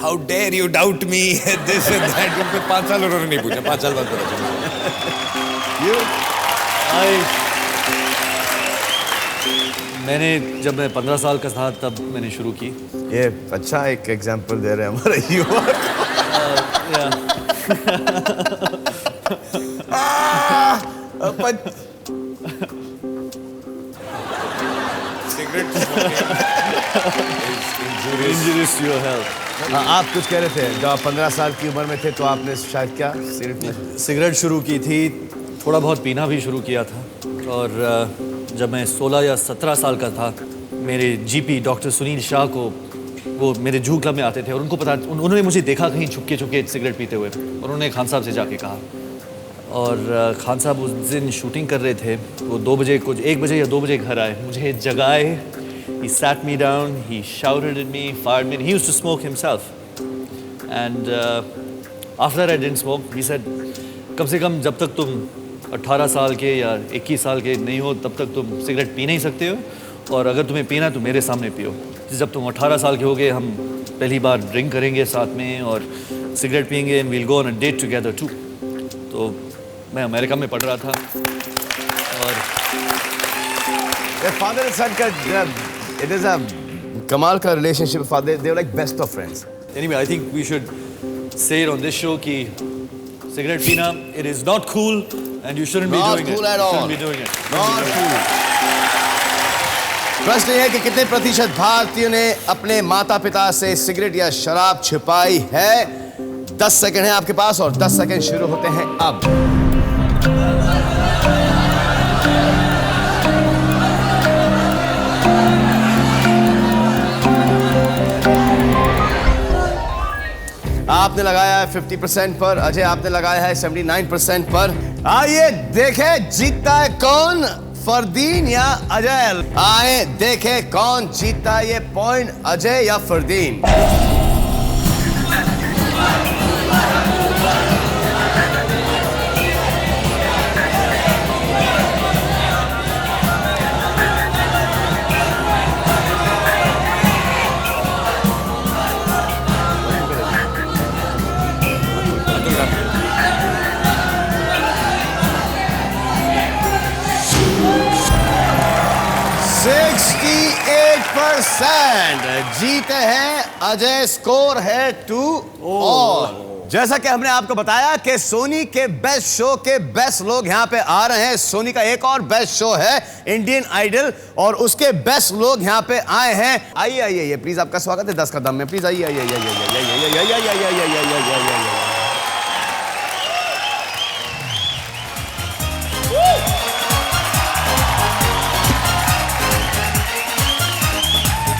[SPEAKER 9] how dare you doubt me, this and that. उन पे 5 साल उन्होंने नहीं पूछा, 5 साल बाद पता चला।
[SPEAKER 6] मैंने जब मैं 15 साल का था तब मैंने शुरू की।
[SPEAKER 2] ये अच्छा एक एग्जांपल दे रहे हैं हमारे युवा
[SPEAKER 6] Injurious to your health.
[SPEAKER 2] आप कुछ कह रहे थे, जब आप 15 साल की उम्र में थे तो आपने शायद क्या
[SPEAKER 6] सिगरेट शुरू की थी, थोड़ा बहुत पीना भी शुरू किया था। और जब मैं 16 या 17 साल का था, मेरे जीपी डॉक्टर सुनील शाह को, वो मेरे जूह क्लब में आते थे और उनको पता, उन्होंने मुझे देखा कहीं छुपके सिगरेट पीते हुए, और उन्होंने खान साहब से जाके कहा। और खान साहब उस दिन शूटिंग कर रहे थे, वो 2 बजे, कुछ 1 बजे या 2 बजे घर आए, मुझे जगाए। He sat me down, he shouted at me, fired me, and he used to smoke himself. And after that I didn't smoke. He said, कम से कम जब तक तुम 18 साल के या 21 साल के नहीं हो तब तक तुम सिगरेट पी नहीं सकते हो, और अगर तुम्हें पीना तो मेरे सामने पियो। जब तुम 18 साल के हो गए हम पहली बार ड्रिंक करेंगे साथ में और सिगरेट पियेंगे, and we'll go on a date together too. तो मैं अमेरिका में पढ़ रहा था और
[SPEAKER 2] फादर एंड सन का इट इज अ कमाल का relationship. Father they like best of friends.
[SPEAKER 6] Anyway, I think we should say it on this show कि cigarette पीना it is not cool and you shouldn't be doing it.
[SPEAKER 2] Not cool at all.
[SPEAKER 6] Shouldn't be doing it.
[SPEAKER 2] Not cool. प्रश्न ये है कि कितने प्रतिशत भारतीयों ने अपने माता पिता से सिगरेट या शराब छिपाई है? 10 सेकंड है आपके पास और 10 सेकंड शुरू होते हैं अब। आपने लगाया है 50% पर, अजय आपने लगाया है 79% पर। आइए देखें जीतता है कौन, फरदीन या अजय? आए देखें कौन जीतता है ये पॉइंट, अजय या फरदीन? जीते हैं अजय, स्कोर है 2 और जैसा कि हमने आपको बताया कि सोनी के बेस्ट शो के बेस्ट लोग यहां पे आ रहे हैं। सोनी का एक और बेस्ट शो है इंडियन आइडल और उसके बेस्ट लोग यहां पे आए हैं। आइए आइए आइए प्लीज, आपका स्वागत है 10 का दम में। प्लीज आइए आइए आइए आइए आइए आइए।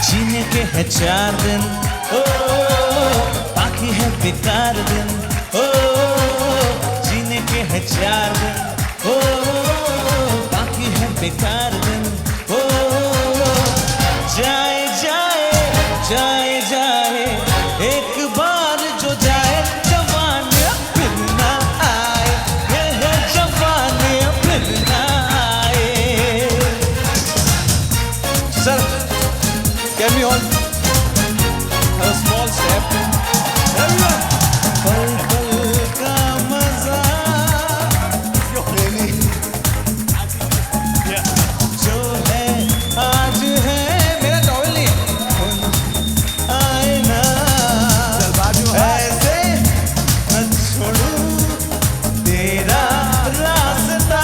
[SPEAKER 14] जीने के है 4 दिन, ओ बाकी है बेकार दिन, ओ जीने के है 4 दिन, ओ बाकी है बेकार दिन, ओ जाए जाए जाए जाए एक बार जो जाए, जवानी फिर ना आए, ये है जवानी फिर ना आए। Sir, can we all have a small step? Everyone! पल पल का मजा जो है आज है, मेरा टॉवल नहीं है, आए ना ऐसे न छोड़ूं तेरा रास्ता,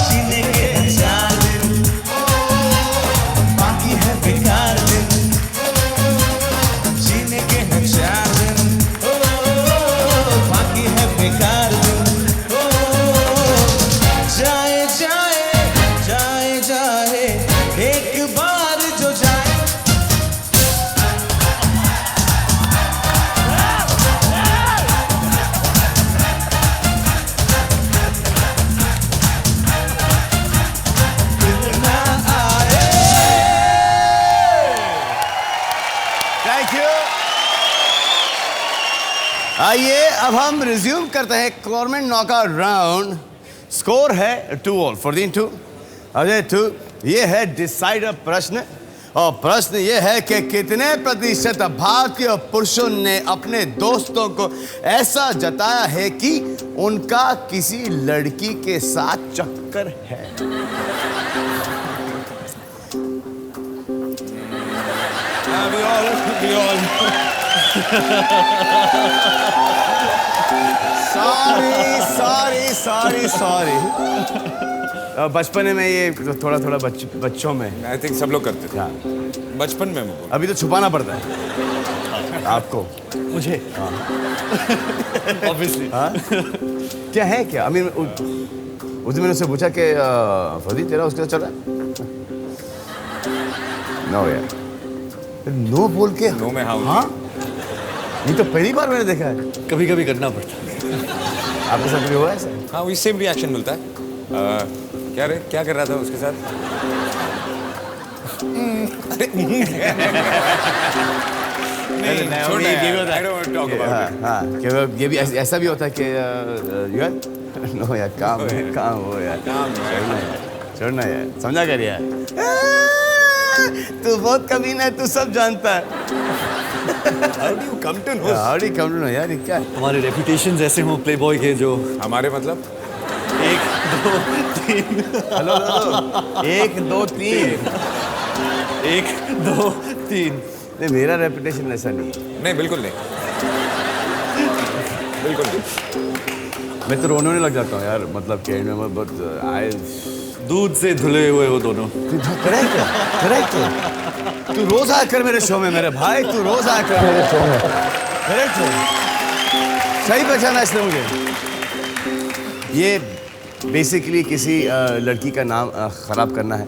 [SPEAKER 14] जीने के 4 दिन बाकी है बेकार दिन, जीने के है 4 दिन, बाकी है बेकार दिन, जाए जाए जाए जाए एक बार जो जाए।
[SPEAKER 2] Thank you. आइए अब हम रिज्यूम करते हैं गवर्नमेंट नॉकआउट राउंड। स्कोर है 2 ऑल, फरदीन 2, अजय 2। ये है डिसाइडर प्रश्न और प्रश्न ये है कि कितने प्रतिशत भारतीय पुरुषों ने अपने दोस्तों को ऐसा जताया है कि उनका किसी लड़की के साथ चक्कर है? सॉरी। बचपन में ये थोड़ा थोड़ा बच्चों में
[SPEAKER 9] आई थिंक सब लोग करते थे बचपन में।
[SPEAKER 2] अभी तो छुपाना पड़ता है आपको, मुझे
[SPEAKER 6] ऑब्वियसली।
[SPEAKER 2] क्या है क्या? आई मीन उस दिन मैंने उससे पूछा कि फरदीन तेरा उसके साथ चल रहा है? नो यार, नो बोल के
[SPEAKER 9] नो में
[SPEAKER 2] हाँ, ये तो पहली बार मैंने देखा है।
[SPEAKER 6] कभी कभी करना पड़ता है।
[SPEAKER 2] आपके साथ भी हुआ है सर?
[SPEAKER 9] हाँ, वही सेम रिएक्शन मिलता है। क्या कर रहा था उसके साथ? नहीं, छोड़ यार, I don't want to talk about it.
[SPEAKER 2] हाँ, कि ये भी ऐसा भी होता है कि यार नो यार काम हो यार, छोड़ना यार, समझा कर यार। तू बहुत कमीना है, तू सब जानता है। How do you come to know यार, ये क्या है?
[SPEAKER 6] हमारे रेपुटेशंस ऐसे हों प्लेबॉय के जो
[SPEAKER 9] हमारे मतलब
[SPEAKER 6] 1 2 3
[SPEAKER 2] हेलो 1 2 3
[SPEAKER 6] 1 2 3
[SPEAKER 2] नहीं, मेरा रेपुटेशन ऐसा नहीं है।
[SPEAKER 9] नहीं, बिल्कुल नहीं, बिल्कुल नहीं।
[SPEAKER 2] मैं तो रोने लग जाता हूँ यार, मतलब कि मैं बहुत
[SPEAKER 6] दूध से धुले हुए हो दोनों।
[SPEAKER 2] करेक्ट। तू रोज आया कर मेरे शो में मेरे भाई, तू रोज आया कर मेरे शो में। करेक्ट, सही पहचाना इसने मुझे। ये बेसिकली किसी लड़की का नाम खराब करना है,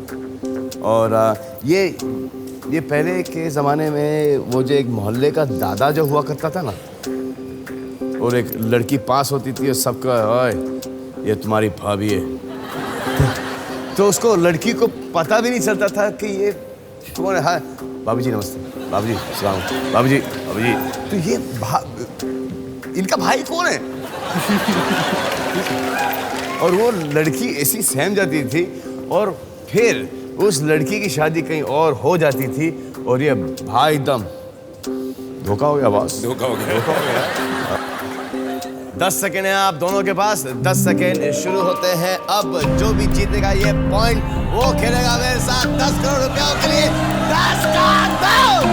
[SPEAKER 2] और ये पहले के ज़माने में वो जो एक मोहल्ले का दादा जो हुआ करता था ना, और एक लड़की पास होती थी और सबका ओए ये तुम्हारी भाभी है, तो उसको लड़की को पता भी नहीं चलता था कि ये कौन है। हाँ बाबूजी नमस्ते, बाबूजी सलाम, बाबूजी। तो ये इनका भाई कौन है? और वो लड़की ऐसी सहम जाती थी, और फिर उस लड़की की शादी कहीं और हो जाती थी, और ये भाई एकदम धोखा हो गया बॉस,
[SPEAKER 9] धोखा हो गया।
[SPEAKER 2] 10 सेकेंड है आप दोनों के पास, 10 सेकेंड शुरू होते हैं अब। जो भी जीतेगा ये पॉइंट वो खेलेगा मेरे साथ 10 करोड़ रुपयों के लिए 10 का दम।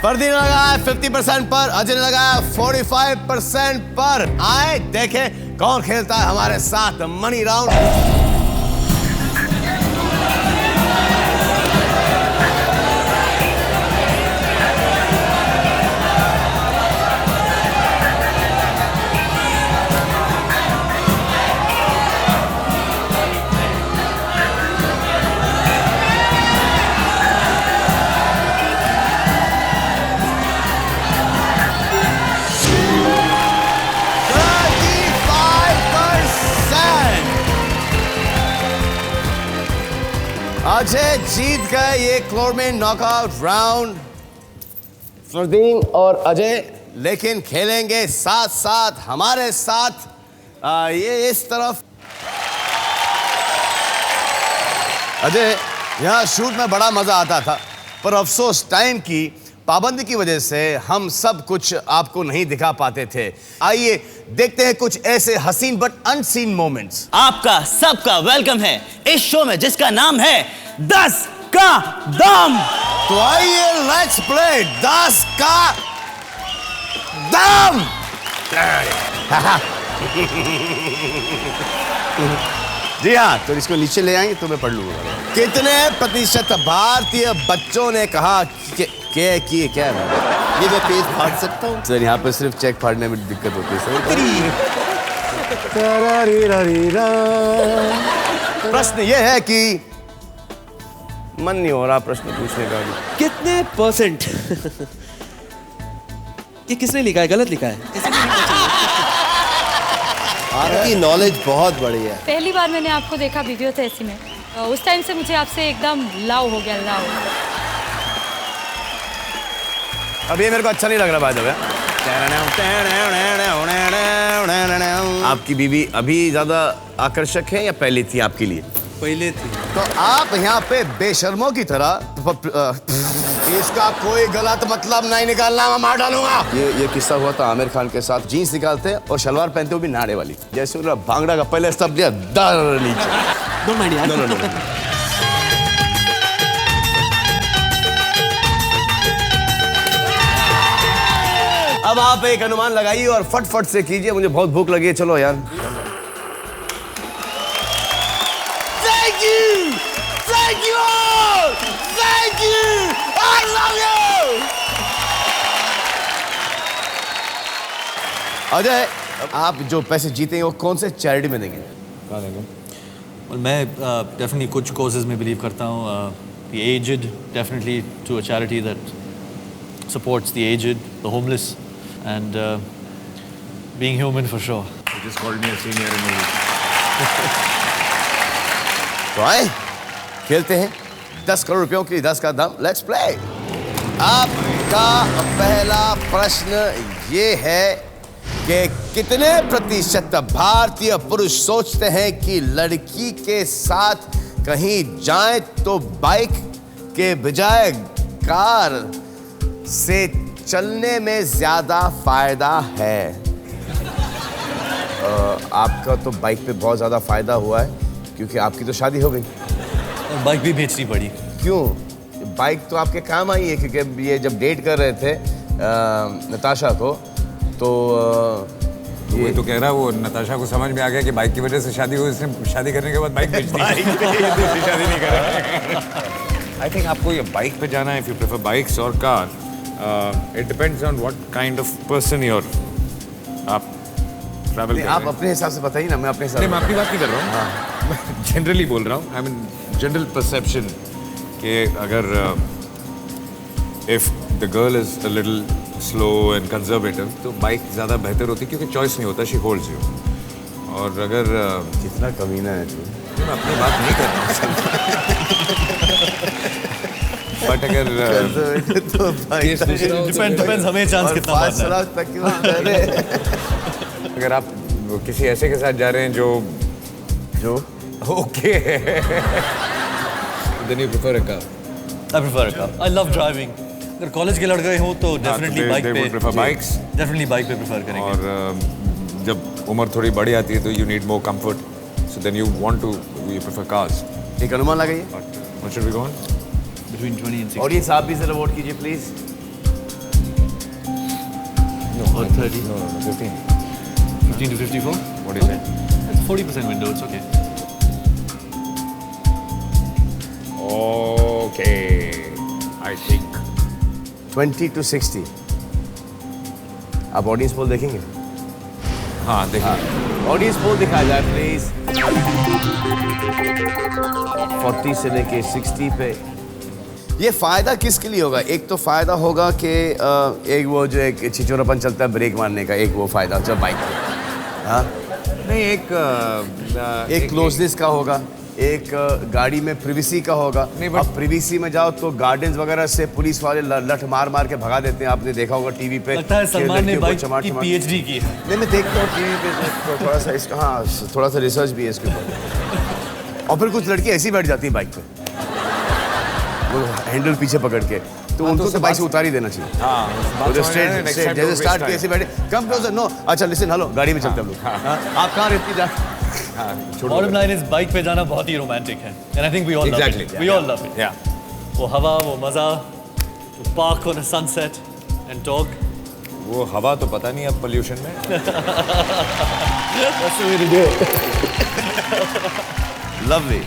[SPEAKER 2] फर्दी ने लगाया 50% पर, अजय ने लगाया 45% पर। आए देखें कौन खेलता है हमारे साथ मनी राउंड। अजय जीत गए ये क्लोरमेन नॉकआउट राउंड। फरदीन और अजय लेकिन खेलेंगे साथ साथ हमारे साथ। ये इस तरफ अजय, यहाँ शूट में बड़ा मजा आता था, पर अफसोस टाइम की पाबंदी की वजह से हम सब कुछ आपको नहीं दिखा पाते थे। आइए देखते हैं कुछ ऐसे हसीन बट अनसीन मोमेंट्स।
[SPEAKER 15] आपका सबका वेलकम है इस शो में जिसका नाम है 10 का दम।
[SPEAKER 2] तो आइए लेट्स प्ले 10 का दम। जी हाँ, तो इसको नीचे ले आएंगे तो मैं पढ़ लूंगा। कितने प्रतिशत भारतीय बच्चों ने कहा कि क्या है? ये मैं पेज फाड़ सकता हूँ सर? यहाँ पर सिर्फ चेक फाड़ने में दिक्कत होती है सर। प्रश्न ये है कि मन नहीं हो रहा प्रश्न पूछने का।
[SPEAKER 15] कितने परसेंट? ये किसने लिखा है? गलत लिखा है।
[SPEAKER 16] आपकी नॉलेज बहुत बड़ी है।
[SPEAKER 17] पहली बार मैंने आपको देखा वीडियो थे ऐसी में, उस टाइम से मुझे आपसे एकदम लव हो गया, लव।
[SPEAKER 2] अब ये मेरे को अच्छा नहीं लग रहा भाई। आपकी बीवी अभी ज्यादा आकर्षक है या पहले थी आपके लिए?
[SPEAKER 15] पहले थी।
[SPEAKER 2] तो आप यहाँ पे बेशर्मों की तरह इसका कोई गलत मतलब नहीं निकालना, मैं मार डालूंगा। ये किस्सा हुआ था आमिर खान के साथ। जीन्स निकालते और शलवार पहनते वो भी नाड़े वाली, जैसे उन्होंने भांगड़ा का पहले स्टेप लिया दर नीचे। अब आप एक अनुमान लगाइए और फट से कीजिए, मुझे बहुत भूख लगी है। चलो यार। Thank you, thank you all, thank you, I love you। Ajay, आप जो पैसे जीते हैं वो कौन से चैरिटी में देंगे? कहाँ देंगे?
[SPEAKER 6] well, मैं डेफिनेटली कुछ कॉजेज में बिलीव करता हूँ। The aged, definitely to a charity that supports the aged, the homeless, and being human for sure.
[SPEAKER 9] You just called me a senior in movie.
[SPEAKER 2] तो आए खेलते हैं 10 करोड़ रुपयों की 10 का दम। Let's play. आपका पहला प्रश्न ये है कि कितने प्रतिशत भारतीय पुरुष सोचते हैं कि लड़की के साथ कहीं जाएं तो बाइक के बजाय कार से चलने में ज्यादा फायदा है? आपका तो बाइक पे बहुत ज्यादा फायदा हुआ है क्योंकि आपकी तो शादी हो गई
[SPEAKER 6] और बाइक भी बेचनी पड़ी।
[SPEAKER 2] क्यों? बाइक तो आपके काम आई है क्योंकि ये जब डेट कर रहे थे नताशा को तो
[SPEAKER 9] ये तो कह रहा वो नताशा को समझ में आ गया कि बाइक की वजह से शादी हुई, इसने शादी करने के बाद बाइक बेच दी। दूसरी शादी नहीं करा। आई थिंक आपको ये बाइक पे जाना है, इफ यू प्रेफर बाइक्स और car, it depends on what kind of person you are. आप ट्रैवल कर
[SPEAKER 2] आप अपने हिसाब से बताइए ना, मैं अपने हिसाब से।
[SPEAKER 9] मैं अपनी बात नहीं कर रहा हूँ, मैं जनरली बोल रहा हूँ। आई मीन जनरल परसेप्शन कि अगर if the girl is a little slow and conservative तो बाइक ज़्यादा बेहतर होती क्योंकि चॉइस नहीं होता, शी होल्ड्स यू। और अगर
[SPEAKER 2] कितना कमीना है तू।
[SPEAKER 9] मैं अपनी बात नहीं कर रहा बट अगर
[SPEAKER 2] तो
[SPEAKER 6] डिपेंड्स हमें चांस कितना मारना है।
[SPEAKER 9] अगर आप किसी ऐसे के साथ जा रहे हैं जो okay then you prefer a car.
[SPEAKER 6] I prefer a car. I love driving. अगर कॉलेज के लड़के हो तो डेफिनेटली बाइक पे
[SPEAKER 9] प्रेफर बाइक्स,
[SPEAKER 6] डेफिनेटली बाइक पे प्रेफर करेंगे।
[SPEAKER 9] और जब उम्र थोड़ी बड़ी आती है तो you need more comfort, so then you want to you prefer cars.
[SPEAKER 2] एक अनुमान लगाइए।
[SPEAKER 9] What should we go on?
[SPEAKER 6] Between 20 and 60.
[SPEAKER 2] Audience आप भी जरा वोट कीजिए please.
[SPEAKER 6] Or 30.
[SPEAKER 9] No, 15.
[SPEAKER 6] 15 to 54?
[SPEAKER 9] What do you say?
[SPEAKER 6] That's 40% window, it's okay.
[SPEAKER 9] Okay, I think
[SPEAKER 2] 20 to 60। आप audience poll देखेंगे?
[SPEAKER 9] हाँ देखेंगे।
[SPEAKER 2] ऑडियंस पोल दिखाया जाए प्लीज। 40 से लेके 60 पे। ये फायदा किसके लिए होगा? एक तो फायदा होगा कि एक वो जो एक छिचोरापन चलता है ब्रेक मारने का, एक वो फायदा जब बाइक पे। हाँ
[SPEAKER 9] नहीं,
[SPEAKER 2] एक क्लोजनेस का होगा, एक गाड़ी में प्रिवेसी का होगा। अब प्रिवेसी में जाओ तो गार्डन्स वगैरह से पुलिस वाले लठ मार मार के भगा देते हैं। आपने देखा होगा टीवी पे।
[SPEAKER 6] लगता है सलमान ने बाइक की पीएचडी की है।
[SPEAKER 2] नहीं, मैं देखता हूँ टीवी पे थोड़ा सा इसका, हाँ थोड़ा सा रिसर्च भी है इसके ऊपर। और फिर कुछ लड़की ऐसी बैठ जाती है बाइक पे, वो हैंडल पीछे पकड़ के, तो उनको तो बाइक से उतार ही देना चाहिए।
[SPEAKER 9] हाँ,
[SPEAKER 2] जैसे स्टार्ट के ऐसे बैठे, कम क्लोजर, नो, अच्छा लिसन, हेलो, गाड़ी में चलते हम लोग। आप कहाँ रहती जा?
[SPEAKER 6] Bottom line is बाइक पे जाना बहुत ही रोमांटिक है, and I think we all love it. We all love it.
[SPEAKER 9] Yeah.
[SPEAKER 6] वो हवा, वो मजा, to park on a sunset and talk.
[SPEAKER 9] वो हवा तो पता नहीं अब पोल्यूशन में।
[SPEAKER 6] That's the way to do it.
[SPEAKER 2] Lovely.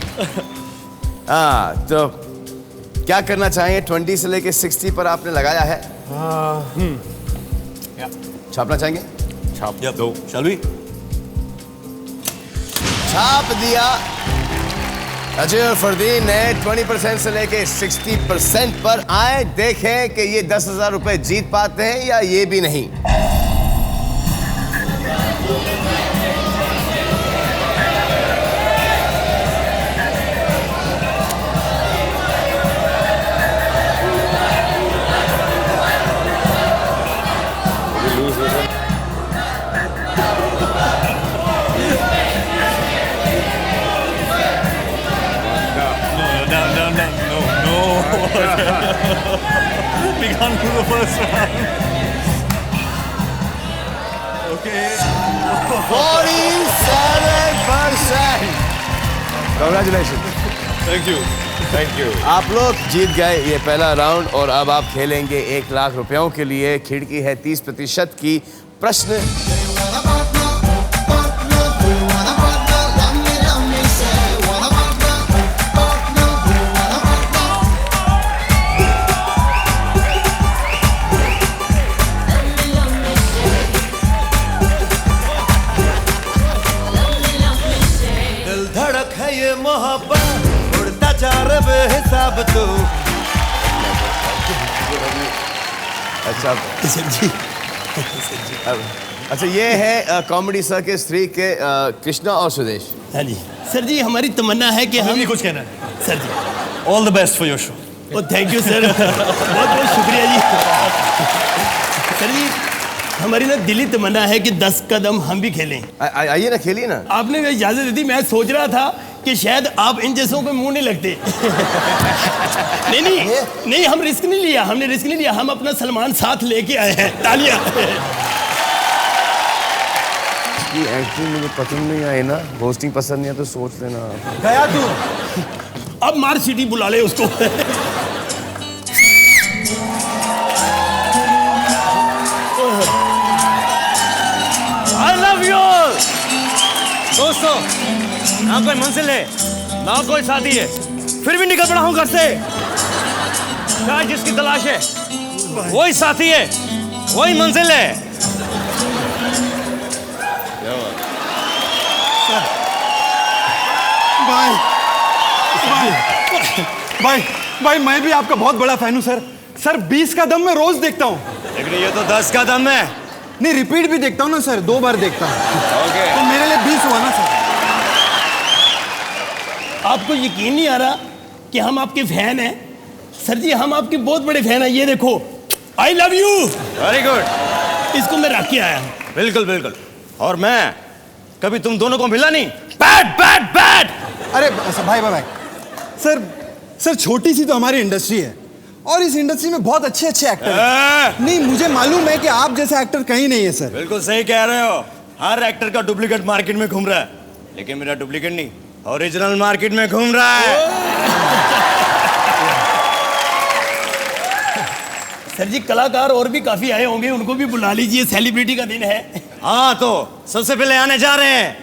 [SPEAKER 2] हाँ, तो क्या करना चाहिए? 20 से लेके 60 पर आपने लगाया है। छापना चाहेंगे?
[SPEAKER 9] छाप दो।
[SPEAKER 6] Shall we?
[SPEAKER 2] छाप दिया। अजय और फरदीन ने 20% से लेके 60% पर आए। देखें कि ये 10,000 रुपए जीत पाते हैं या ये भी नहीं।
[SPEAKER 6] We can't do the first round. Okay.
[SPEAKER 2] 47%. Congratulations.
[SPEAKER 6] Thank you.
[SPEAKER 9] Thank you.
[SPEAKER 2] आप लोग जीत गए ये पहला राउंड और अब आप खेलेंगे 1 लाख रुपयों के लिए। खिड़की है 30% की। प्रश्न
[SPEAKER 14] मोहब्बत उड़ता जा रहा बेहिसाब तो।
[SPEAKER 2] अच्छा जी। अच्छा, ये है कॉमेडी सर्कस 3 के कृष्णा और सुदेश।
[SPEAKER 16] हाँ जी सर जी, हमारी तमन्ना है कि हम
[SPEAKER 6] भी कुछ कहना है
[SPEAKER 16] sir ji.
[SPEAKER 6] All the best for your show.
[SPEAKER 18] Oh thank you sir, बहुत बहुत शुक्रिया जी। सर जी, हमारी ना दिली तमन्ना है कि 10 कदम हम भी खेलें।
[SPEAKER 2] आइए ना, खेलिए ना।
[SPEAKER 18] आपने इजाजत दी थी, मैं सोच रहा था कि शायद आप इन जैसों पे मुंह नहीं लगते। नहीं, हम रिस्क नहीं लिया, हम अपना सलमान साथ लेके आए हैं। तालियां।
[SPEAKER 2] ये एक्टिंग मुझे पसंद नहीं आई ना, होस्टिंग पसंद नहीं है तो सोच लेना।
[SPEAKER 18] गया तू, अब मार सीटी बुला ले उसको।
[SPEAKER 15] I love you all। दोस्तों, ना कोई मंजिल है, ना कोई साथी है, फिर भी निकल पड़ा हूं घर से। शायद जिसकी तलाश है वही साथी है, वही मंजिल है।
[SPEAKER 19] भाई मैं भी आपका बहुत बड़ा फैन हूँ सर। सर 20 का दम मैं रोज देखता हूँ।
[SPEAKER 15] लेकिन ये तो 10 का दम है।
[SPEAKER 19] नहीं, रिपीट भी देखता हूँ ना सर, 2 बार देखता हूँ। तो मेरे लिए 20 हुआ ना सर।
[SPEAKER 18] आपको यकीन नहीं आ रहा कि हम आपके फैन हैं। सर जी, हम आपके बहुत बड़े फैन हैं। ये देखो, I love you.
[SPEAKER 15] Very good.
[SPEAKER 18] इसको मैं रख के आया हूँ।
[SPEAKER 15] बिल्कुल बिल्कुल। और मैं कभी तुम दोनों को मिला नहीं। Bad bad bad.
[SPEAKER 19] अरे भाई सर छोटी सी तो हमारी इंडस्ट्री है और इस इंडस्ट्री में बहुत अच्छे एक्टर हैं। नहीं, मुझे मालूम है कि आप जैसा एक्टर कहीं नहीं है सर।
[SPEAKER 15] बिल्कुल सही कह रहे हो। हर एक्टर का डुप्लीकेट मार्केट में घूम रहा है, लेकिन मेरा डुप्लीकेट नहीं, ओरिजिनल मार्केट में घूम रहा है।
[SPEAKER 18] सर जी, कलाकार और भी काफी आए होंगे, उनको भी बुला लीजिए, सेलिब्रिटी का दिन है।
[SPEAKER 15] हाँ, तो सबसे पहले आने जा रहे हैं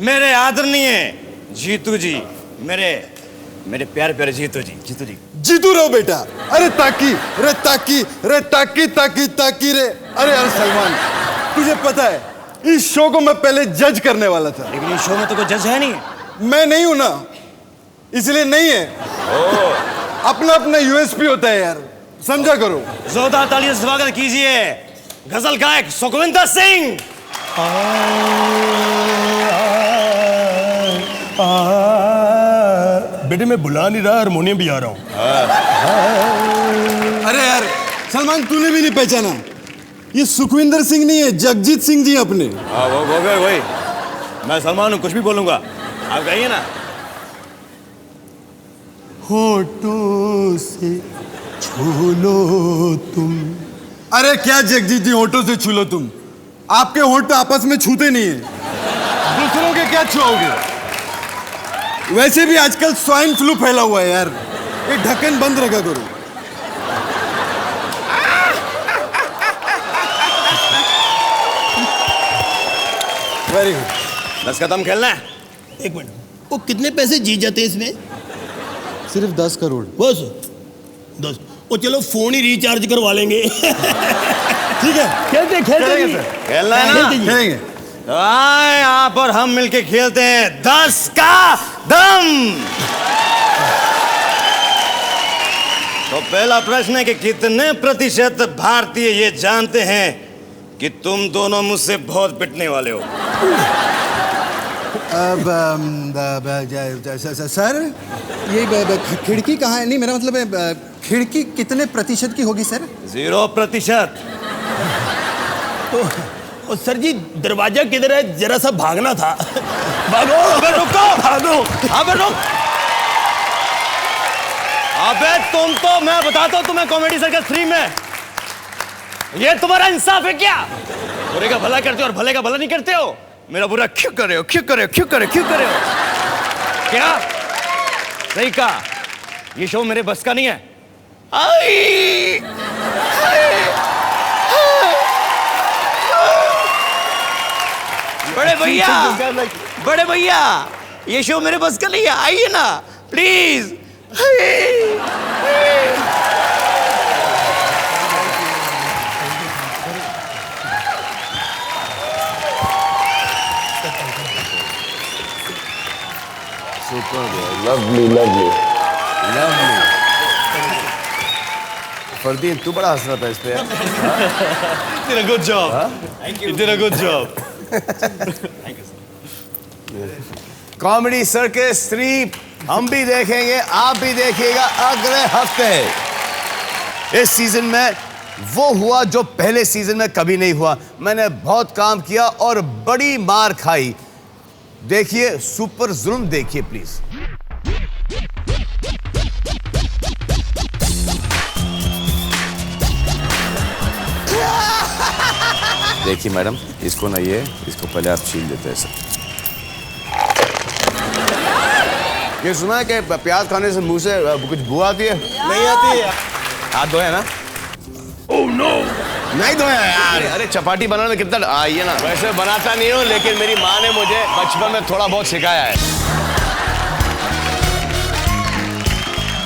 [SPEAKER 15] मेरे आदरणीय जीतू जी, मेरे प्यारे प्यारे जीतू जी।
[SPEAKER 19] जीतू रहो बेटा। अरे ताकी रे, ताकी रे। अरे यार सलमान, तुझे पता है इस शो को मैं पहले जज करने वाला था,
[SPEAKER 15] लेकिन इस शो में तो कोई जज है नहीं।
[SPEAKER 19] मैं नहीं हूं ना, इसलिए नहीं है। अपना अपना यूएसपी होता है यार, समझा करो।
[SPEAKER 15] जोरदार तालियों से स्वागत कीजिए गजल गायक सुखविंदर सिंह।
[SPEAKER 18] बेटे, मैं बुला नहीं रहा, हारमोनियम भी आ रहा हूँ।
[SPEAKER 19] अरे यार सलमान, तूने भी नहीं पहचाना, ये सुखविंदर सिंह नहीं है, जगजीत सिंह जी अपने।
[SPEAKER 15] हाँ, वो गए वही। मैं सलमान हूँ, कुछ भी बोलूंगा, आप कहिए ना।
[SPEAKER 19] होठों से छू लो तुम। अरे क्या जगजीत जी, होठों से छू लो तुम? आपके होठ तो आपस में छूते नहीं है, दूसरों के क्या छुओगे? वैसे भी आजकल स्वाइन फ्लू फैला हुआ है यार, ये ढक्कन बंद रखा करो। Very good.
[SPEAKER 15] 10 कदम खेलना है।
[SPEAKER 18] एक मिनट, वो कितने पैसे जीत जाते हैं इसमें?
[SPEAKER 19] सिर्फ 10 करोड़
[SPEAKER 18] बस 10। वो चलो फोन ही रिचार्ज करवा लेंगे। ठीक है, खेलते
[SPEAKER 15] खेलना है ना?
[SPEAKER 19] खेलेंगे।
[SPEAKER 15] तो आए यहाँ पर हम मिलके खेलते हैं 10 का दम। तो पहला प्रश्न है कि कितने प्रतिशत भारतीय ये जानते हैं कि तुम दोनों मुझसे बहुत पिटने वाले हो?
[SPEAKER 19] सर, ये खिड़की कहाँ है? नहीं, मेरा मतलब है खिड़की कितने प्रतिशत की होगी सर?
[SPEAKER 15] 0%।
[SPEAKER 18] तो सर जी, दरवाजा किधर है? जरा सा भागना था। भागो।
[SPEAKER 15] अबे रुको, भागो। अबे रुक। अबे तुम तो, मैं बताता हूँ तुम्हें, कॉमेडी सर्कस 3 में ये तुम्हारा इंसाफ है क्या? बुरे का भला करते हो और भले का भला नहीं करते हो। मेरा बुरा क्यों कर रहे हो? क्यों कर रहे हो? क्यों कर रहे हो? क्यों कर रहे हो? क्या सही कहा, ये शो मेरे बस का नहीं है। आई बड़े भैया, ये शो मेरे बस का नहीं है, आइए ना प्लीज।
[SPEAKER 2] लवली। फरदीन, तू बड़ा हंस रहा था इस पे।
[SPEAKER 6] You did a good job. You did a good job.
[SPEAKER 2] Comedy circus 3 हम भी देखेंगे, आप भी देखिएगा अगले हफ्ते। इस सीजन में वो हुआ जो पहले सीजन में कभी नहीं हुआ। मैंने बहुत काम किया और बड़ी मार खाई। देखिए सुपर जुल्म, देखिए प्लीज। देखिए मैडम, इसको ना इसको पहले आप छील देते हैं सर। ये सुना है कि प्याज खाने से मुंह से कुछ बू आती है? नहीं आती है। हाथ धोए ना? ओह नो, नहीं धोया यार। अरे चपाती बनाने में कितना आइए ना। वैसे बनाता नहीं हूँ, लेकिन मेरी माँ ने मुझे बचपन में थोड़ा बहुत सिखाया है।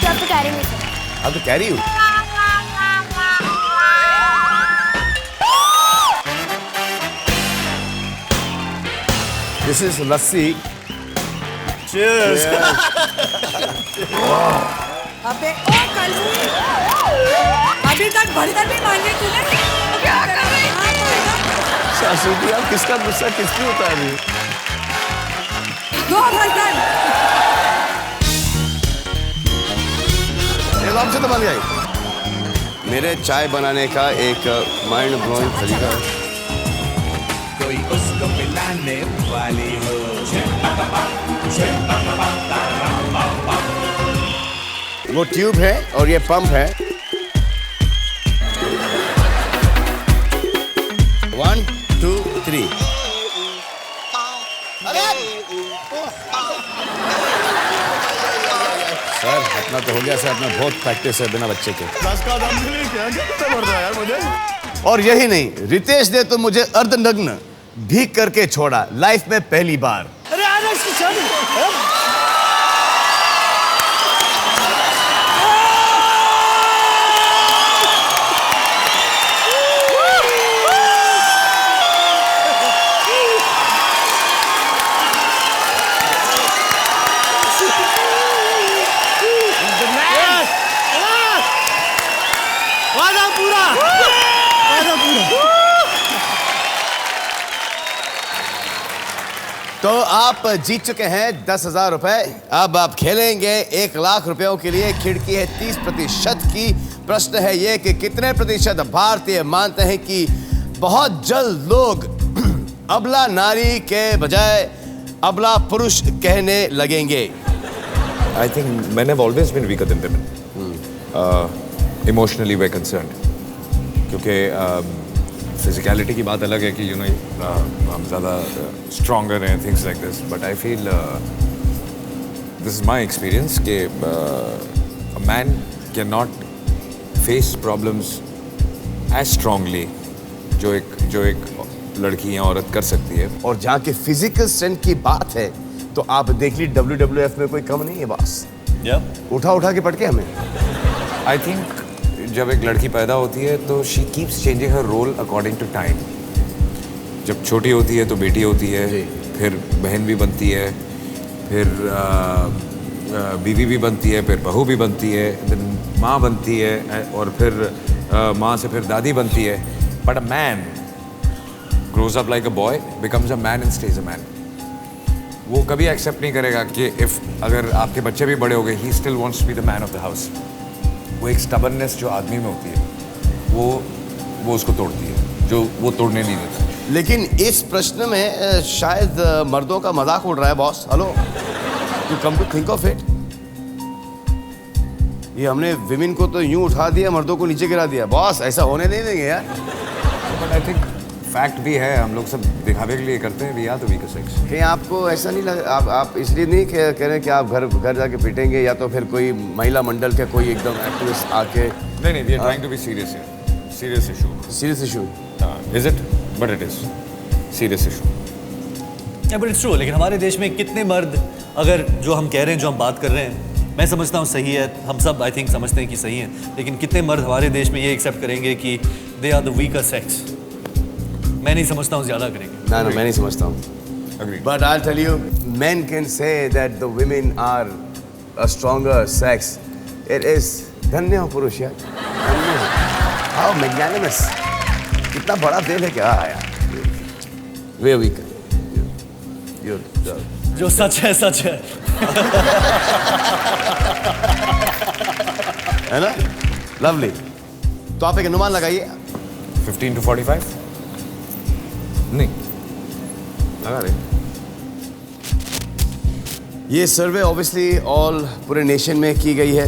[SPEAKER 20] अब तो कैरी नहीं।
[SPEAKER 2] अब तो कैरी हूँ। This is lassi. Cheers।
[SPEAKER 20] अबे ओ कल्लू, अभी तक बर्तन भी मांगे तूने? क्या कर रही है?
[SPEAKER 2] सासू जी, आप किसका गुस्सा किस पे होता है अभी?
[SPEAKER 20] दो बर्तन।
[SPEAKER 2] आराम से तो बन गई। मेरे चाय बनाने का एक माइंड ब्लोइंग तरीका है।
[SPEAKER 14] कोई उसको पिलाने वाली हो।
[SPEAKER 2] वो ट्यूब है और ये पंप है। 1 2 3। सर अपना तो हो गया सर, अपना बहुत प्रैक्टिस है बिना बच्चे के। 10 का दाम के लिए क्या पड़ रहा है यार मुझे। और यही नहीं, रितेश ने तो मुझे अर्धनग्न भीग करके छोड़ा लाइफ में पहली बार।
[SPEAKER 18] अरे आजा इसकी शादी।
[SPEAKER 2] तो आप जीत चुके हैं 10,000 रुपए। अब आप खेलेंगे 1 लाख रुपयों के लिए। खिड़की है 30% की। प्रश्न है ये कि कितने प्रतिशत भारतीय मानते हैं कि बहुत जल्द लोग अबला नारी के बजाय अबला पुरुष कहने लगेंगे?
[SPEAKER 9] I think men have always been weaker than women. Emotionally we're concerned. क्योंकि physicality की बात अलग है कि हम ज़्यादा stronger हैं, things like this. But I feel this is my experience कि a man cannot face problems as strongly जो एक लड़की या औरत कर सकती है।
[SPEAKER 2] और जहाँ की फिजिकल स्ट्रेंथ की बात है तो आप देख ली WWF में कोई कम नहीं है बॉस। उठा के पटके हमें।
[SPEAKER 9] आई थिंक जब एक लड़की पैदा होती है तो she keeps changing her role according to time. जब छोटी होती है तो बेटी होती है, फिर बहन भी बनती है, फिर बीवी भी बनती है, फिर बहू भी बनती है, फिर माँ बनती है, और फिर माँ से फिर दादी बनती है। But a man grows up like a boy, becomes a man and stays a man. वो कभी एक्सेप्ट नहीं करेगा कि अगर आपके बच्चे भी बड़े हो गए, he still wants to be the man of the house. वो एक stubbornness जो आदमी में होती है, वो उसको तोड़ती है, जो वो तोड़ने नहीं देता।
[SPEAKER 2] लेकिन इस प्रश्न में शायद मर्दों का मजाक उड़ रहा है boss. Hello, you come to think of it, ये हमने विमेन को तो यूं उठा दिया, मर्दों को नीचे गिरा दिया। बॉस ऐसा होने नहीं देंगे यार।
[SPEAKER 9] बट आई थिंक फैक्ट भी है, हम लोग सब दिखावे के लिए करते हैं। We are the weaker sex.
[SPEAKER 2] कहीं आपको ऐसा नहीं लग, आप इसलिए नहीं कह रहे हैं कि आप घर जाके पीटेंगे, या तो फिर कोई महिला मंडल के कोई एकदम एक्टिविस्ट आके?
[SPEAKER 9] नहीं, we are trying to be serious here. Serious issue.
[SPEAKER 2] Serious issue
[SPEAKER 9] is it? But it is serious issue.
[SPEAKER 6] But it's true. लेकिन हमारे देश में कितने मर्द, अगर जो हम कह रहे हैं, जो हम बात कर रहे हैं, मैं समझता हूँ सही है, हम सब आई थिंक समझते हैं कि सही है, लेकिन कितने मर्द हमारे देश में ये एक्सेप्ट करेंगे कि they are the weaker sex? मैं नहीं समझता हूँ ज़्यादा करेंगे।
[SPEAKER 2] ना मैं नहीं समझता हूँ। But I'll tell you, men can say that the women are a stronger sex. It is धन्य हो पुरुष यार, धन्य हो। How magnanimous, कितना बड़ा दिल है क्या यार। We're weaker. You're
[SPEAKER 6] जो सच है सच है।
[SPEAKER 2] है ना? लवली। तो आप एक अनुमान लगाइए।
[SPEAKER 9] 15 to 45? नहीं, लगा रहे।
[SPEAKER 2] ये सर्वे ऑब्वियसली ऑल पूरे नेशन में की गई है।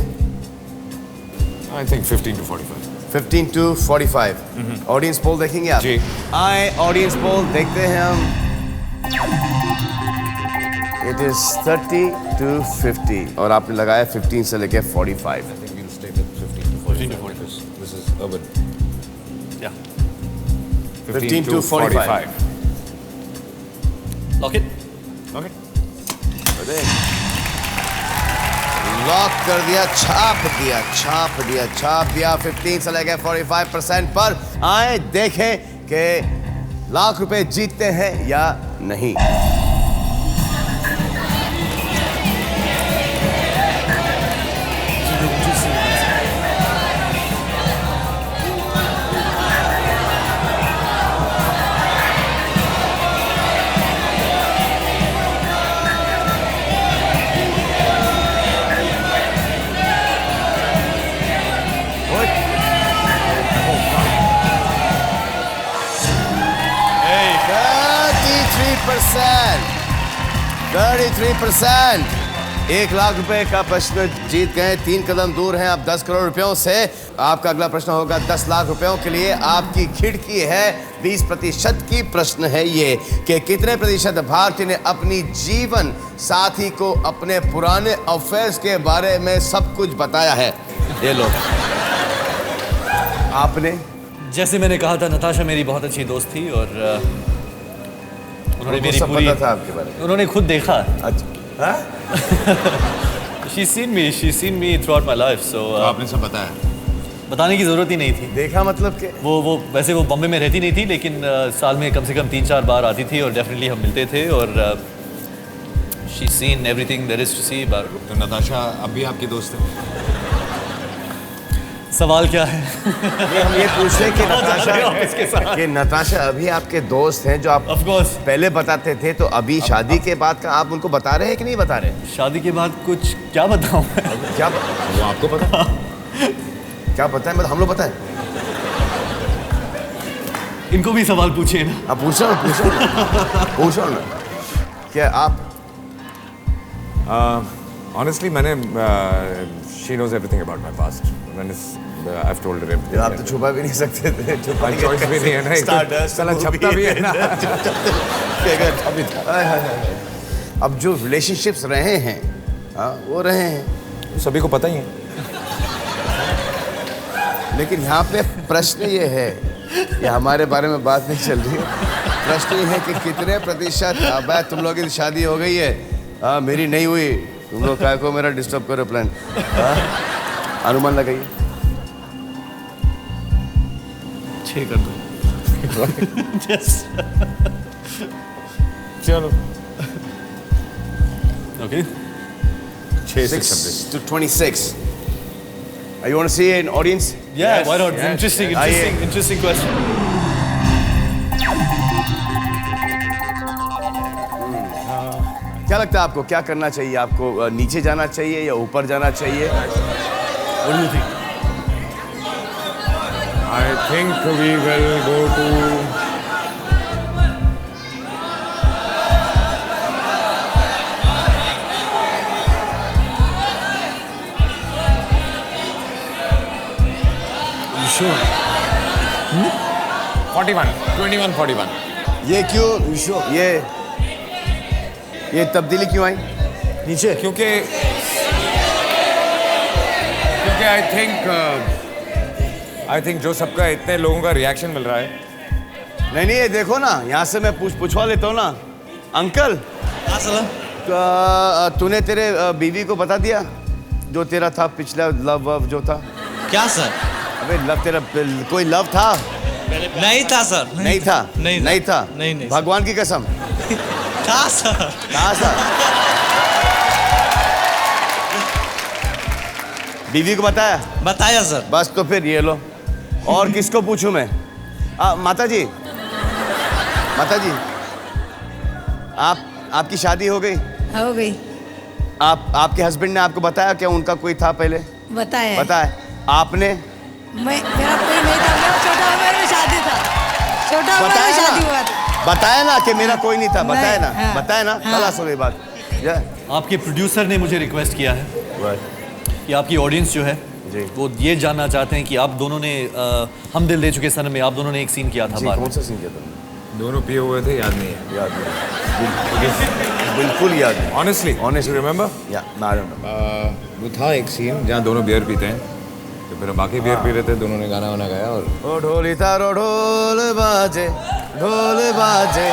[SPEAKER 9] I think 15 to 45.
[SPEAKER 2] 15 to 45। Audience poll देखेंगे आप?
[SPEAKER 9] जी।
[SPEAKER 2] आए ऑडियंस पोल देखते हैं हम। It is 30 to 50 और आपने लगाया 15 से लेके 45।
[SPEAKER 9] I think we'll stay with 15 to 45. This is urban.
[SPEAKER 6] Yeah.
[SPEAKER 2] 15 to 45।
[SPEAKER 6] Lock it.
[SPEAKER 9] Okay.
[SPEAKER 2] Lock कर दिया, छाप दिया, छाप दिया, छाप दिया। 15 से लेके 45% पर आए देखें कि लाख रुपए जीतते हैं या नहीं।
[SPEAKER 6] Hey.
[SPEAKER 2] 33%। 1 लाख रुपए का प्रश्न जीत गए। 3 कदम दूर हैं आप 10 करोड़ रुपयों से। आपका अगला प्रश्न होगा 10 लाख रुपयों के लिए। आपकी खिड़की है 20% की। प्रश्न है ये कि कितने प्रतिशत भारतीय ने अपनी जीवन साथी को अपने पुराने अफेयर्स के बारे में सब कुछ बताया है? ये लोग आपने,
[SPEAKER 6] जैसे मैंने कहा था, नताशा मेरी बहुत अच्छी दोस्त थी और उन्होंने मेरी पूरी,
[SPEAKER 2] था आपके बारे में?
[SPEAKER 6] उन्होंने खुद देखा।
[SPEAKER 2] अच्छा।
[SPEAKER 6] She's seen me throughout my life, so
[SPEAKER 9] आपने सब बताया?
[SPEAKER 6] बताने की जरूरत ही नहीं थी।
[SPEAKER 2] देखा मतलब कि
[SPEAKER 6] वो वैसे वो बॉम्बे में रहती नहीं थी, लेकिन साल में कम से कम 3-4 बार आती थी और डेफिनेटली हम मिलते थे और she's seen everything there is to see about it.
[SPEAKER 9] तो नताशा अब भी आपकी दोस्त है?
[SPEAKER 6] सवाल क्या है?
[SPEAKER 2] हम ये पूछ रहे कि नताशा अभी आपके दोस्त हैं जो आप
[SPEAKER 6] Of course.
[SPEAKER 2] पहले बताते थे, तो अभी शादी के बाद का आप उनको बता रहे हैं कि नहीं बता रहे?
[SPEAKER 6] शादी के बाद कुछ क्या बताऊं मैं?
[SPEAKER 2] वो आपको पता? क्या पता है? मतलब हम लोग बताएं?
[SPEAKER 6] इनको भी सवाल पूछिए ना।
[SPEAKER 2] आप पूछो ना। क्या आप?
[SPEAKER 9] Honestly, मैंने she knows everything about my past. I've told her everything.
[SPEAKER 2] आप तो छुपा भी नहीं सकते थे। छुपा
[SPEAKER 9] चॉइस भी नहीं है ना। साला छपता भी है ना।
[SPEAKER 2] अब जो रिलेशनशिप्स रहे हैं, वो रहे हैं,
[SPEAKER 9] सभी को पता ही है।
[SPEAKER 2] लेकिन यहाँ पे प्रश्न ये है, ये हमारे बारे में बात नहीं चल रही है। प्रश्न ये है कि कितने प्रतिशत, अब तुम लोगों की शादी हो गई है, मेरी नहीं हुई, तुम लोग काय को मेरा डिस्टर्ब करो प्लान। अनुमान लगाइए।
[SPEAKER 6] 6 कर दो।
[SPEAKER 9] चलो।
[SPEAKER 6] Okay.
[SPEAKER 2] 6 to 26. You want to see an audience?
[SPEAKER 6] Yeah, why not? Interesting question.
[SPEAKER 2] क्या लगता है आपको, क्या करना चाहिए? आपको नीचे जाना चाहिए या ऊपर जाना चाहिए?
[SPEAKER 6] What do you think?
[SPEAKER 9] I think we will go to
[SPEAKER 6] Sure.
[SPEAKER 9] 21.
[SPEAKER 2] ये क्यों? ये तब्दीली क्यों आई नीचे?
[SPEAKER 9] क्योंकि आई थिंक जो सबका इतने लोगों का रिएक्शन मिल रहा है।
[SPEAKER 2] नहीं, ये देखो ना, यहाँ से मैं पूछवा लेता हूँ ना। अंकल, तूने तेरे बीवी को बता दिया जो तेरा था पिछला लव जो था?
[SPEAKER 15] क्या सर?
[SPEAKER 2] अबे लव, तेरा कोई लव था?
[SPEAKER 15] नहीं था सर।
[SPEAKER 2] नहीं था? नहीं था?
[SPEAKER 15] नहीं।
[SPEAKER 2] भगवान की कसम।
[SPEAKER 15] था सर।
[SPEAKER 2] बीवी को बताया?
[SPEAKER 15] बताया सर।
[SPEAKER 2] बस तो फिर ये लो। और किसको पूछूं मैं? माता जी, आपकी शादी हो गई?
[SPEAKER 20] हो गई।
[SPEAKER 2] आपके हस्बैंड ने आपको बताया क्या उनका कोई था पहले?
[SPEAKER 20] बताया।
[SPEAKER 2] बताया आपने?
[SPEAKER 20] मेरा कोई नहीं था, मेरा छोटा उम्र में शादी था, छोटा उम्र में शादी हुआ था।
[SPEAKER 2] बताया ना कि मेरा कोई नहीं था, बताया ना,
[SPEAKER 20] हाँ,
[SPEAKER 2] बताया ना, खलास हो गई बात।
[SPEAKER 6] आपके प्रोड्यूसर ने मुझे रिक्वेस्ट किया है कि आपकी ऑडियंस जो है वो ये जानना चाहते हैं कि आप दोनों ने हम दिल दे चुके सनम में आप दोनों ने एक सीन किया था।
[SPEAKER 2] कौन सा सीन किया था?
[SPEAKER 9] दोनों पिए हुए थे, याद नहीं है।
[SPEAKER 2] याद नहीं, बिल्कुल याद नहीं।
[SPEAKER 9] Honestly, you remember?
[SPEAKER 2] Yeah, I remember.
[SPEAKER 9] वो था एक सीन जहाँ दोनों बियर पीते हैं, तो फिर बाकी बियर पी रहे थे, दोनों ने गाना वाना गाया और
[SPEAKER 2] ओ ढोली तारो ढोल बाजे, ढोल बाजे,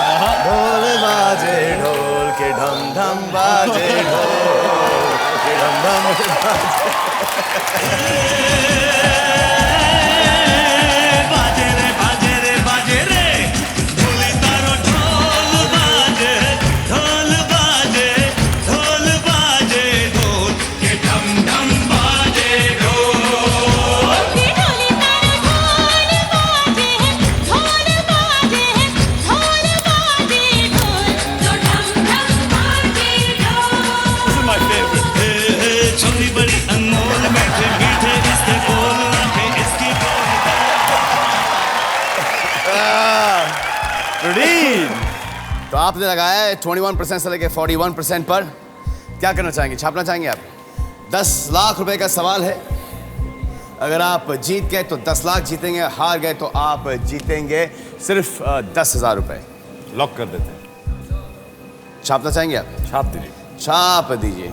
[SPEAKER 2] ढोल बाजे, ढोल के ढम ढम बाजे, ढोल के ढम ढम बाजे। तो आपने लगाया है 21% से लेकर 41% पर। क्या करना चाहेंगे? छापना चाहेंगे आप? 10 लाख रुपए का सवाल है। अगर आप जीत गए तो 10 लाख जीतेंगे, हार गए तो आप जीतेंगे सिर्फ 10,000 रुपए।
[SPEAKER 9] लॉक कर देते हैं।
[SPEAKER 2] छापना चाहेंगे आप?
[SPEAKER 9] छाप दीजिए।
[SPEAKER 2] छाप दीजिए।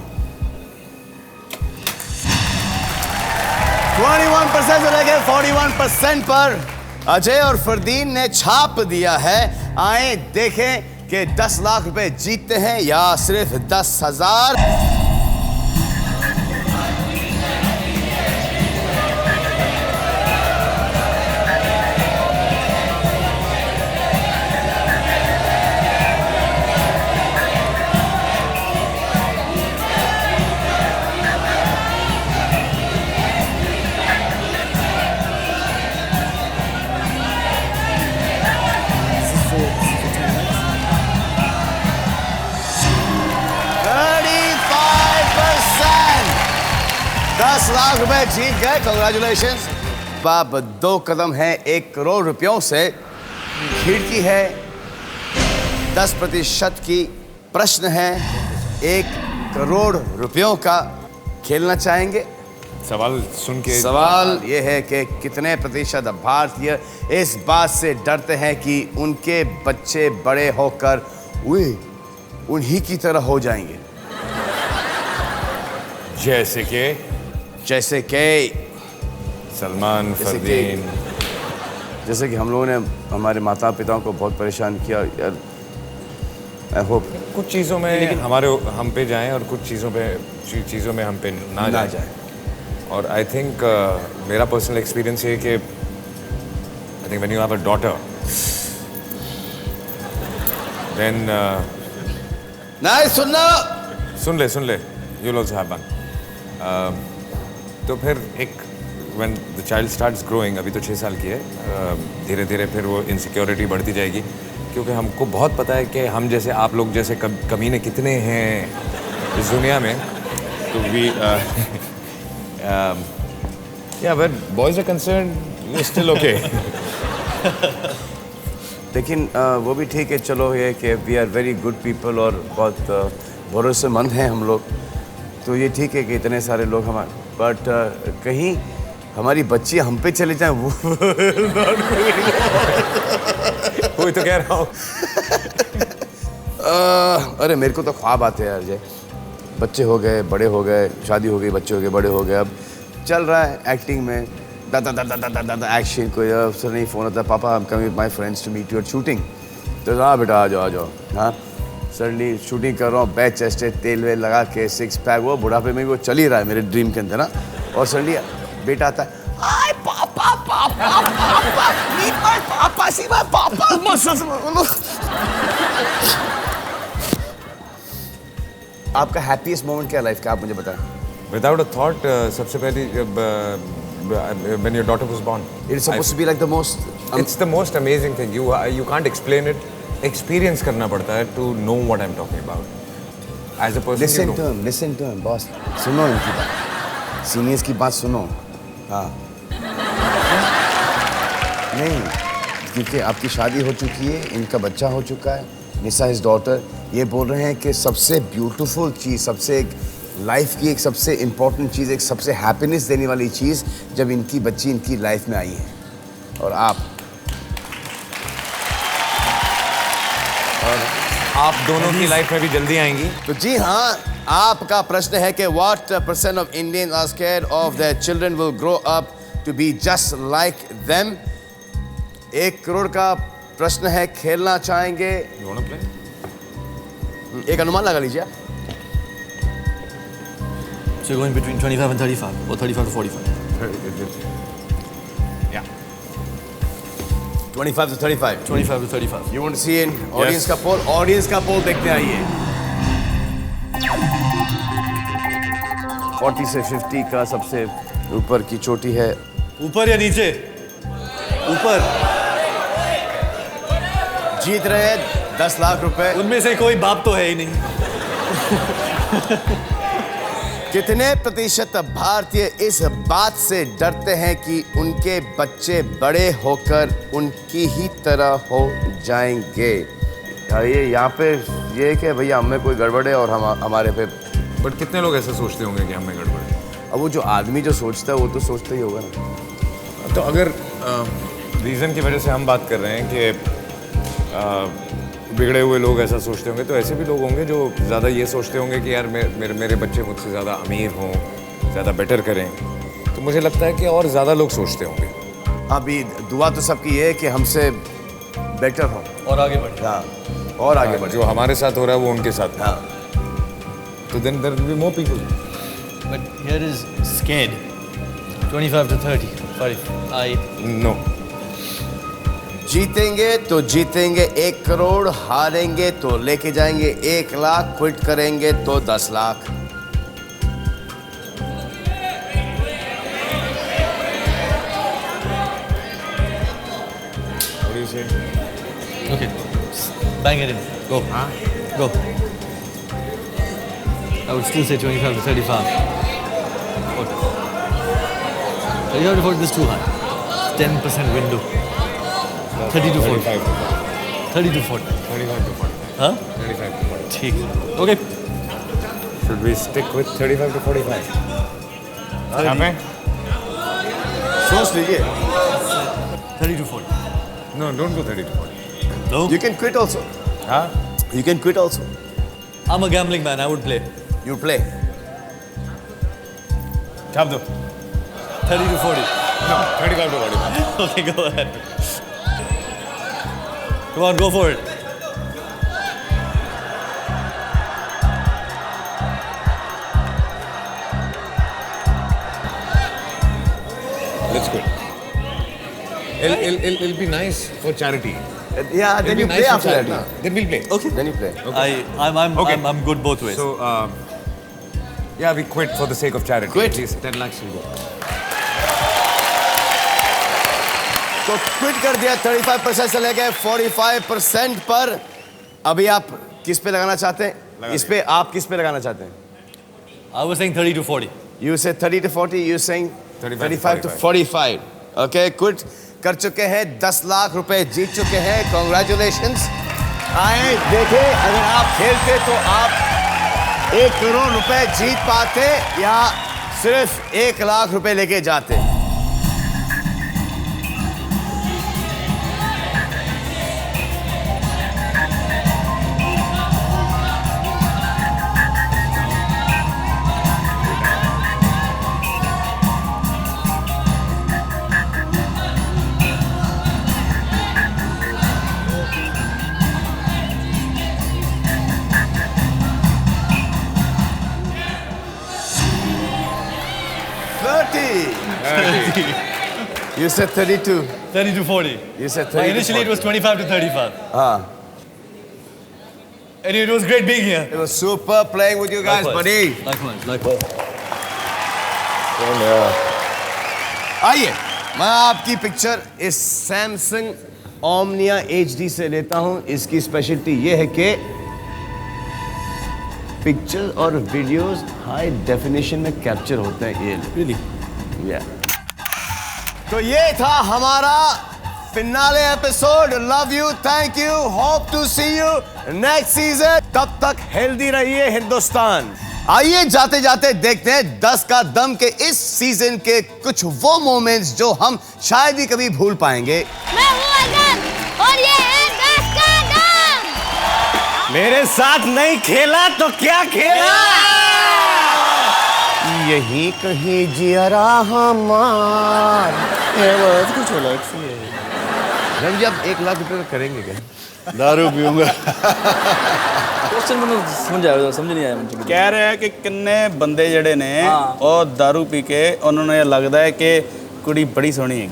[SPEAKER 2] 21% से लेकर 41% पर अजय और फरदीन ने छाप दिया है। आए देखें कि 10 लाख रुपए जीतते हैं या सिर्फ 10,000। लाख रुपए जीत गए, कांग्रेचुलेशंस। आप 2 कदम है 1 करोड़ रुपयों से। खिड़की है 10% की। प्रश्न है 1 करोड़ रुपयों का। खेलना चाहेंगे?
[SPEAKER 9] सवाल सुन के
[SPEAKER 2] सवाल ये है कि कितने प्रतिशत भारतीय इस बात से डरते हैं कि उनके बच्चे बड़े होकर वे उन्हीं की तरह हो जाएंगे? जैसे कि
[SPEAKER 9] सलमान, फरदीन।
[SPEAKER 2] जैसे कि हम लोगों ने हमारे माता पिताओं को बहुत परेशान किया यार। आई होप
[SPEAKER 9] कुछ चीज़ों में हम पे जाएं और कुछ चीज़ों में हम पे ना जाएं। और आई थिंक मेरा पर्सनल एक्सपीरियंस ये कि I think when you have a daughter then
[SPEAKER 2] नहीं
[SPEAKER 9] सुन ले you will also have one. तो फिर एक when the child starts growing, अभी तो 6 साल की है, धीरे धीरे फिर वो इनसिक्योरिटी बढ़ती जाएगी, क्योंकि हमको बहुत पता है कि हम जैसे आप लोग जैसे कमीने कितने हैं इस दुनिया में। तो वी या when boys are concerned we still okay.
[SPEAKER 2] लेकिन वो भी ठीक है। चलो ये कि we are very good people और बहुत भरोसेमंद हैं हम लोग, तो ये ठीक है कि इतने सारे लोग हमारे, बट कहीं हमारी बच्ची हम पे चले जाएं वो
[SPEAKER 9] वही तो कह रहा हूँ।
[SPEAKER 2] अरे मेरे को तो ख्वाब आते हैं यार जय। बच्चे हो गए, बड़े हो गए, शादी हो गई, बच्चे हो गए, बड़े हो गए, अब चल रहा है एक्टिंग में दादा एक्शन। कोई अफसर नहीं फ़ोन आता, papa I am coming with my friends to meet you at shooting. तो हाँ बेटा आ जाओ। हाँ सडनली शूटिंग कर रहा हूँ, बैच चेस्ट तेल वेल लगा के 6 पैक, वो बुढ़ापे में वो चल ही रहा है मेरे ड्रीम के अंदर ना। और सडनली बेटा आता है, आय पापा पापा पापा मीट माय पापा, सी माय पापा आपका हैप्पीएस्ट मोमेंट क्या लाइफ का, आप मुझे बताएं।
[SPEAKER 9] Without a thought, सबसे पहली जब when your daughter was born,
[SPEAKER 2] it's supposed to be like the most
[SPEAKER 9] it's the most amazing thing. You can't explain it. Experience करना पड़ता है to know what I'm talking about. As a person,
[SPEAKER 2] Listen to him, boss. सुनो इनकी बात. Seniors की बात सुनो. हाँ. नहीं, क्योंकि आपकी शादी हो चुकी है, इनका बच्चा हो चुका है. निसा his daughter. ये बोल रहे हैं कि सबसे ब्यूटीफुल चीज़, सबसे एक लाइफ की एक सबसे इम्पोर्टेंट चीज़, एक सबसे हैप्पीनेस देने वाली चीज़ जब इनकी बच्ची इनकी लाइफ में आई है. और
[SPEAKER 9] आप दोनों की लाइफ में भी जल्दी आएंगी.
[SPEAKER 2] तो जी हाँ, आपका प्रश्न है कि what % of Indians are scared of their children will grow up to be just like them. 1 crore का प्रश्न है, खेलना चाहेंगे? एक अनुमान लगा लीजिए.
[SPEAKER 6] So you're going between 25 and 35 or 35 to 45?
[SPEAKER 2] Yeah. 25 to 35.
[SPEAKER 6] 25 to 35.
[SPEAKER 2] You want to see in audience का poll? Audience का poll देखते आइए. 40 से 50 का सबसे ऊपर की चोटी है.
[SPEAKER 6] ऊपर या नीचे? ऊपर.
[SPEAKER 2] जीत रहे हैं 10 लाख रुपए.
[SPEAKER 6] उनमें से कोई बाप तो है ही नहीं.
[SPEAKER 2] कितने प्रतिशत भारतीय इस बात से डरते हैं कि उनके बच्चे बड़े होकर उनकी ही तरह हो जाएंगे? ये यहाँ पे ये कि भैया हमें कोई गड़बड़ है और हमारे पे.
[SPEAKER 9] बट कितने लोग ऐसा सोचते होंगे कि हमें गड़बड़ है?
[SPEAKER 2] अब वो जो आदमी जो सोचता है वो तो सोचता ही होगा ना.
[SPEAKER 9] तो अगर रीज़न की वजह से हम बात कर रहे हैं कि बिगड़े हुए लोग ऐसा सोचते होंगे, तो ऐसे भी लोग होंगे जो ज़्यादा ये सोचते होंगे कि यार मेरे बच्चे मुझसे ज़्यादा अमीर हों, ज़्यादा बेटर करें. तो मुझे लगता है कि और ज़्यादा लोग सोचते होंगे.
[SPEAKER 2] अभी दुआ तो सबकी ये है कि हमसे बेटर हो
[SPEAKER 6] और आगे बढ़े.
[SPEAKER 2] हाँ, और आगे बढ़े.
[SPEAKER 9] जो हमारे साथ हो रहा है वो उनके साथ.
[SPEAKER 2] हाँ.
[SPEAKER 9] तो then there will be more people.
[SPEAKER 6] But here is scared. 25 to 30. Sorry.
[SPEAKER 9] No.
[SPEAKER 2] जीतेंगे तो जीतेंगे 1 करोड़, हारेंगे तो लेके जाएंगे 1 लाख, क्विट करेंगे तो 10 lakh.
[SPEAKER 9] What do you say?
[SPEAKER 6] Okay. Bang it in. Go. Go. I would still say 25 to 35. 35 to 40 is too high. 10% window. 30 to 40. 30 to 40.
[SPEAKER 9] 35 to 40.
[SPEAKER 6] Huh?
[SPEAKER 9] 35 to 40.
[SPEAKER 6] ठीक. Okay.
[SPEAKER 9] Should we stick with 35 to 45? यहाँ पे?
[SPEAKER 2] सोच लीजिए.
[SPEAKER 6] 30 to 40.
[SPEAKER 9] No, don't go 30 to 40.
[SPEAKER 6] No?
[SPEAKER 2] You can quit also.
[SPEAKER 9] Huh?
[SPEAKER 2] You can quit also.
[SPEAKER 6] I'm a gambling man. I would play.
[SPEAKER 2] You play.
[SPEAKER 9] छाप दो.
[SPEAKER 6] 30 to 40.
[SPEAKER 9] No, 35 to 45.
[SPEAKER 6] Okay, go ahead. Come on, go for it.
[SPEAKER 9] Let's quit. It'll be nice for charity.
[SPEAKER 2] Yeah, then you play after that.
[SPEAKER 9] Then we'll play.
[SPEAKER 6] Okay.
[SPEAKER 2] Then you play.
[SPEAKER 6] I'm good both ways.
[SPEAKER 9] So, yeah, we quit for the sake of charity.
[SPEAKER 2] Quit.
[SPEAKER 9] At least 10 lakhs will go.
[SPEAKER 2] तो quit कर दिया. 35% से लेके 45% पर. अभी आप किस पे लगाना चाहते हैं? इस पे आप किस पे लगाना चाहते हैं?
[SPEAKER 6] I was saying 30 to 40.
[SPEAKER 2] You say 30 to 40. You saying 35 to 45. Okay, quit कर चुके हैं. 10 लाख रुपए जीत चुके हैं. Congratulations. आए देखे, अगर आप खेलते तो आप 1 करोड़ रुपए जीत पाते या सिर्फ 1 लाख रुपए लेके जाते. You said 32.
[SPEAKER 6] 30 to 40.
[SPEAKER 2] You said 30
[SPEAKER 6] Well,
[SPEAKER 2] to
[SPEAKER 6] initially
[SPEAKER 2] 40.
[SPEAKER 6] it was 25 to 35. And it was great being here.
[SPEAKER 2] It was super playing with you guys, buddy.
[SPEAKER 6] Likewise.
[SPEAKER 2] आइए, मैं आपकी पिक्चर इस सैमसंग ओमनिया HD से लेता हूं. इसकी स्पेशलिटी ये है कि पिक्चर और वीडियोस हाई डेफिनेशन में कैप्चर होते हैं ये रियली या तो ये था हमारा finale episode love you thank you hope to see you next season तब तक हेल्दी रहिए हिंदुस्तान आइए जाते जाते देखते हैं 10 का दम के इस सीजन के कुछ वो मोमेंट्स जो हम शायद ही कभी भूल पाएंगे
[SPEAKER 21] मैं हूं अदन और ये है 10 का दम
[SPEAKER 2] मेरे साथ नहीं खेला तो क्या खेला यही कहीं जियरा हमार कुछ अलग सी है रंजी आप 1 लाख रुपए का करेंगे क्या
[SPEAKER 19] दारू पीऊंगा
[SPEAKER 15] क्वेश्चन ਮੈਨੂੰ ਸਮਝ ਆਇਆ ਸਮਝ ਨਹੀਂ ਆਇਆ ਮੈਨੂੰ
[SPEAKER 22] ਕਹਿ ਰਿਹਾ ਹੈ ਕਿ ਕਿੰਨੇ ਬੰਦੇ ਜਿਹੜੇ ਨੇ ਉਹ दारू पी के ਉਹਨਾਂ ਨੂੰ ਇਹ ਲੱਗਦਾ है कि कुड़ी बड़ी सोहनी है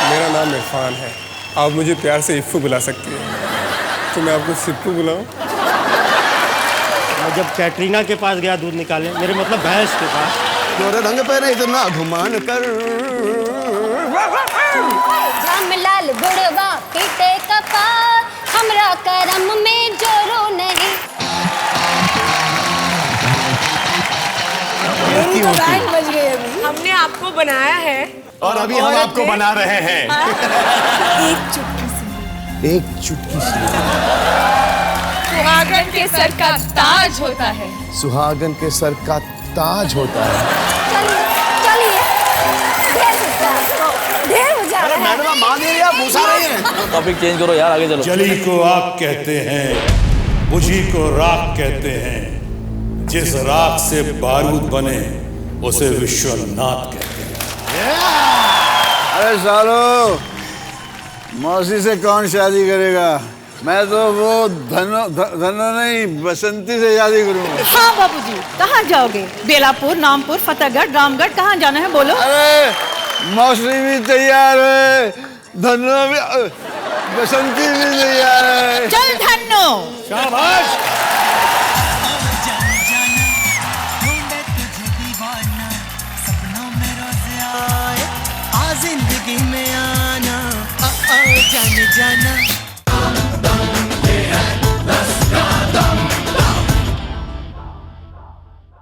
[SPEAKER 23] मेरा नाम इरफान है आप मुझे प्यार से इफ्फू बुला सकती हैं तो मैं आपको सिप्पू बुलाऊं
[SPEAKER 18] मैं जब कैटरीना के पास गया दूध निकालने मेरे मतलब भैंस के पास
[SPEAKER 2] तोरे रंग पे नहीं इतना घुमान कर
[SPEAKER 21] लाल बुढ़वा पीटे कपार हमरा करम में जोरो नहीं
[SPEAKER 20] तो बैंड बज गए अभी हमने आपको बनाया है
[SPEAKER 2] और अभी हम आपको बना रहे हैं
[SPEAKER 20] एक चुटकी सी
[SPEAKER 21] सुहागन के सर का ताज होता है
[SPEAKER 2] सुहागन के सर का ताज होता है
[SPEAKER 21] चलिए ढेर हो जा रहा है
[SPEAKER 2] मान नहीं रही आप घुसा रही हैं
[SPEAKER 15] टॉपिक चेंज करो यार आगे चलो
[SPEAKER 24] जली को आग कहते हैं बुझी को राख कहते हैं जिस राख से बारूद बने उसे विश्वनाथ कहते हैं
[SPEAKER 19] अरे सालो मौसी से कौन शादी करेगा मैं तो वो धनो नहीं बसंती से शादी करूंगा
[SPEAKER 20] हाँ बाबूजी कहाँ जाओगे बेलापुर नामपुर फतेहगढ़ रामगढ़ कहाँ जाना है बोलो
[SPEAKER 19] अरे मौसी भी तैयार है धनो भी बसंती भी तैयार है
[SPEAKER 20] चल धन्नो
[SPEAKER 19] शाबाश
[SPEAKER 14] जिंदगी में आना जाने जाना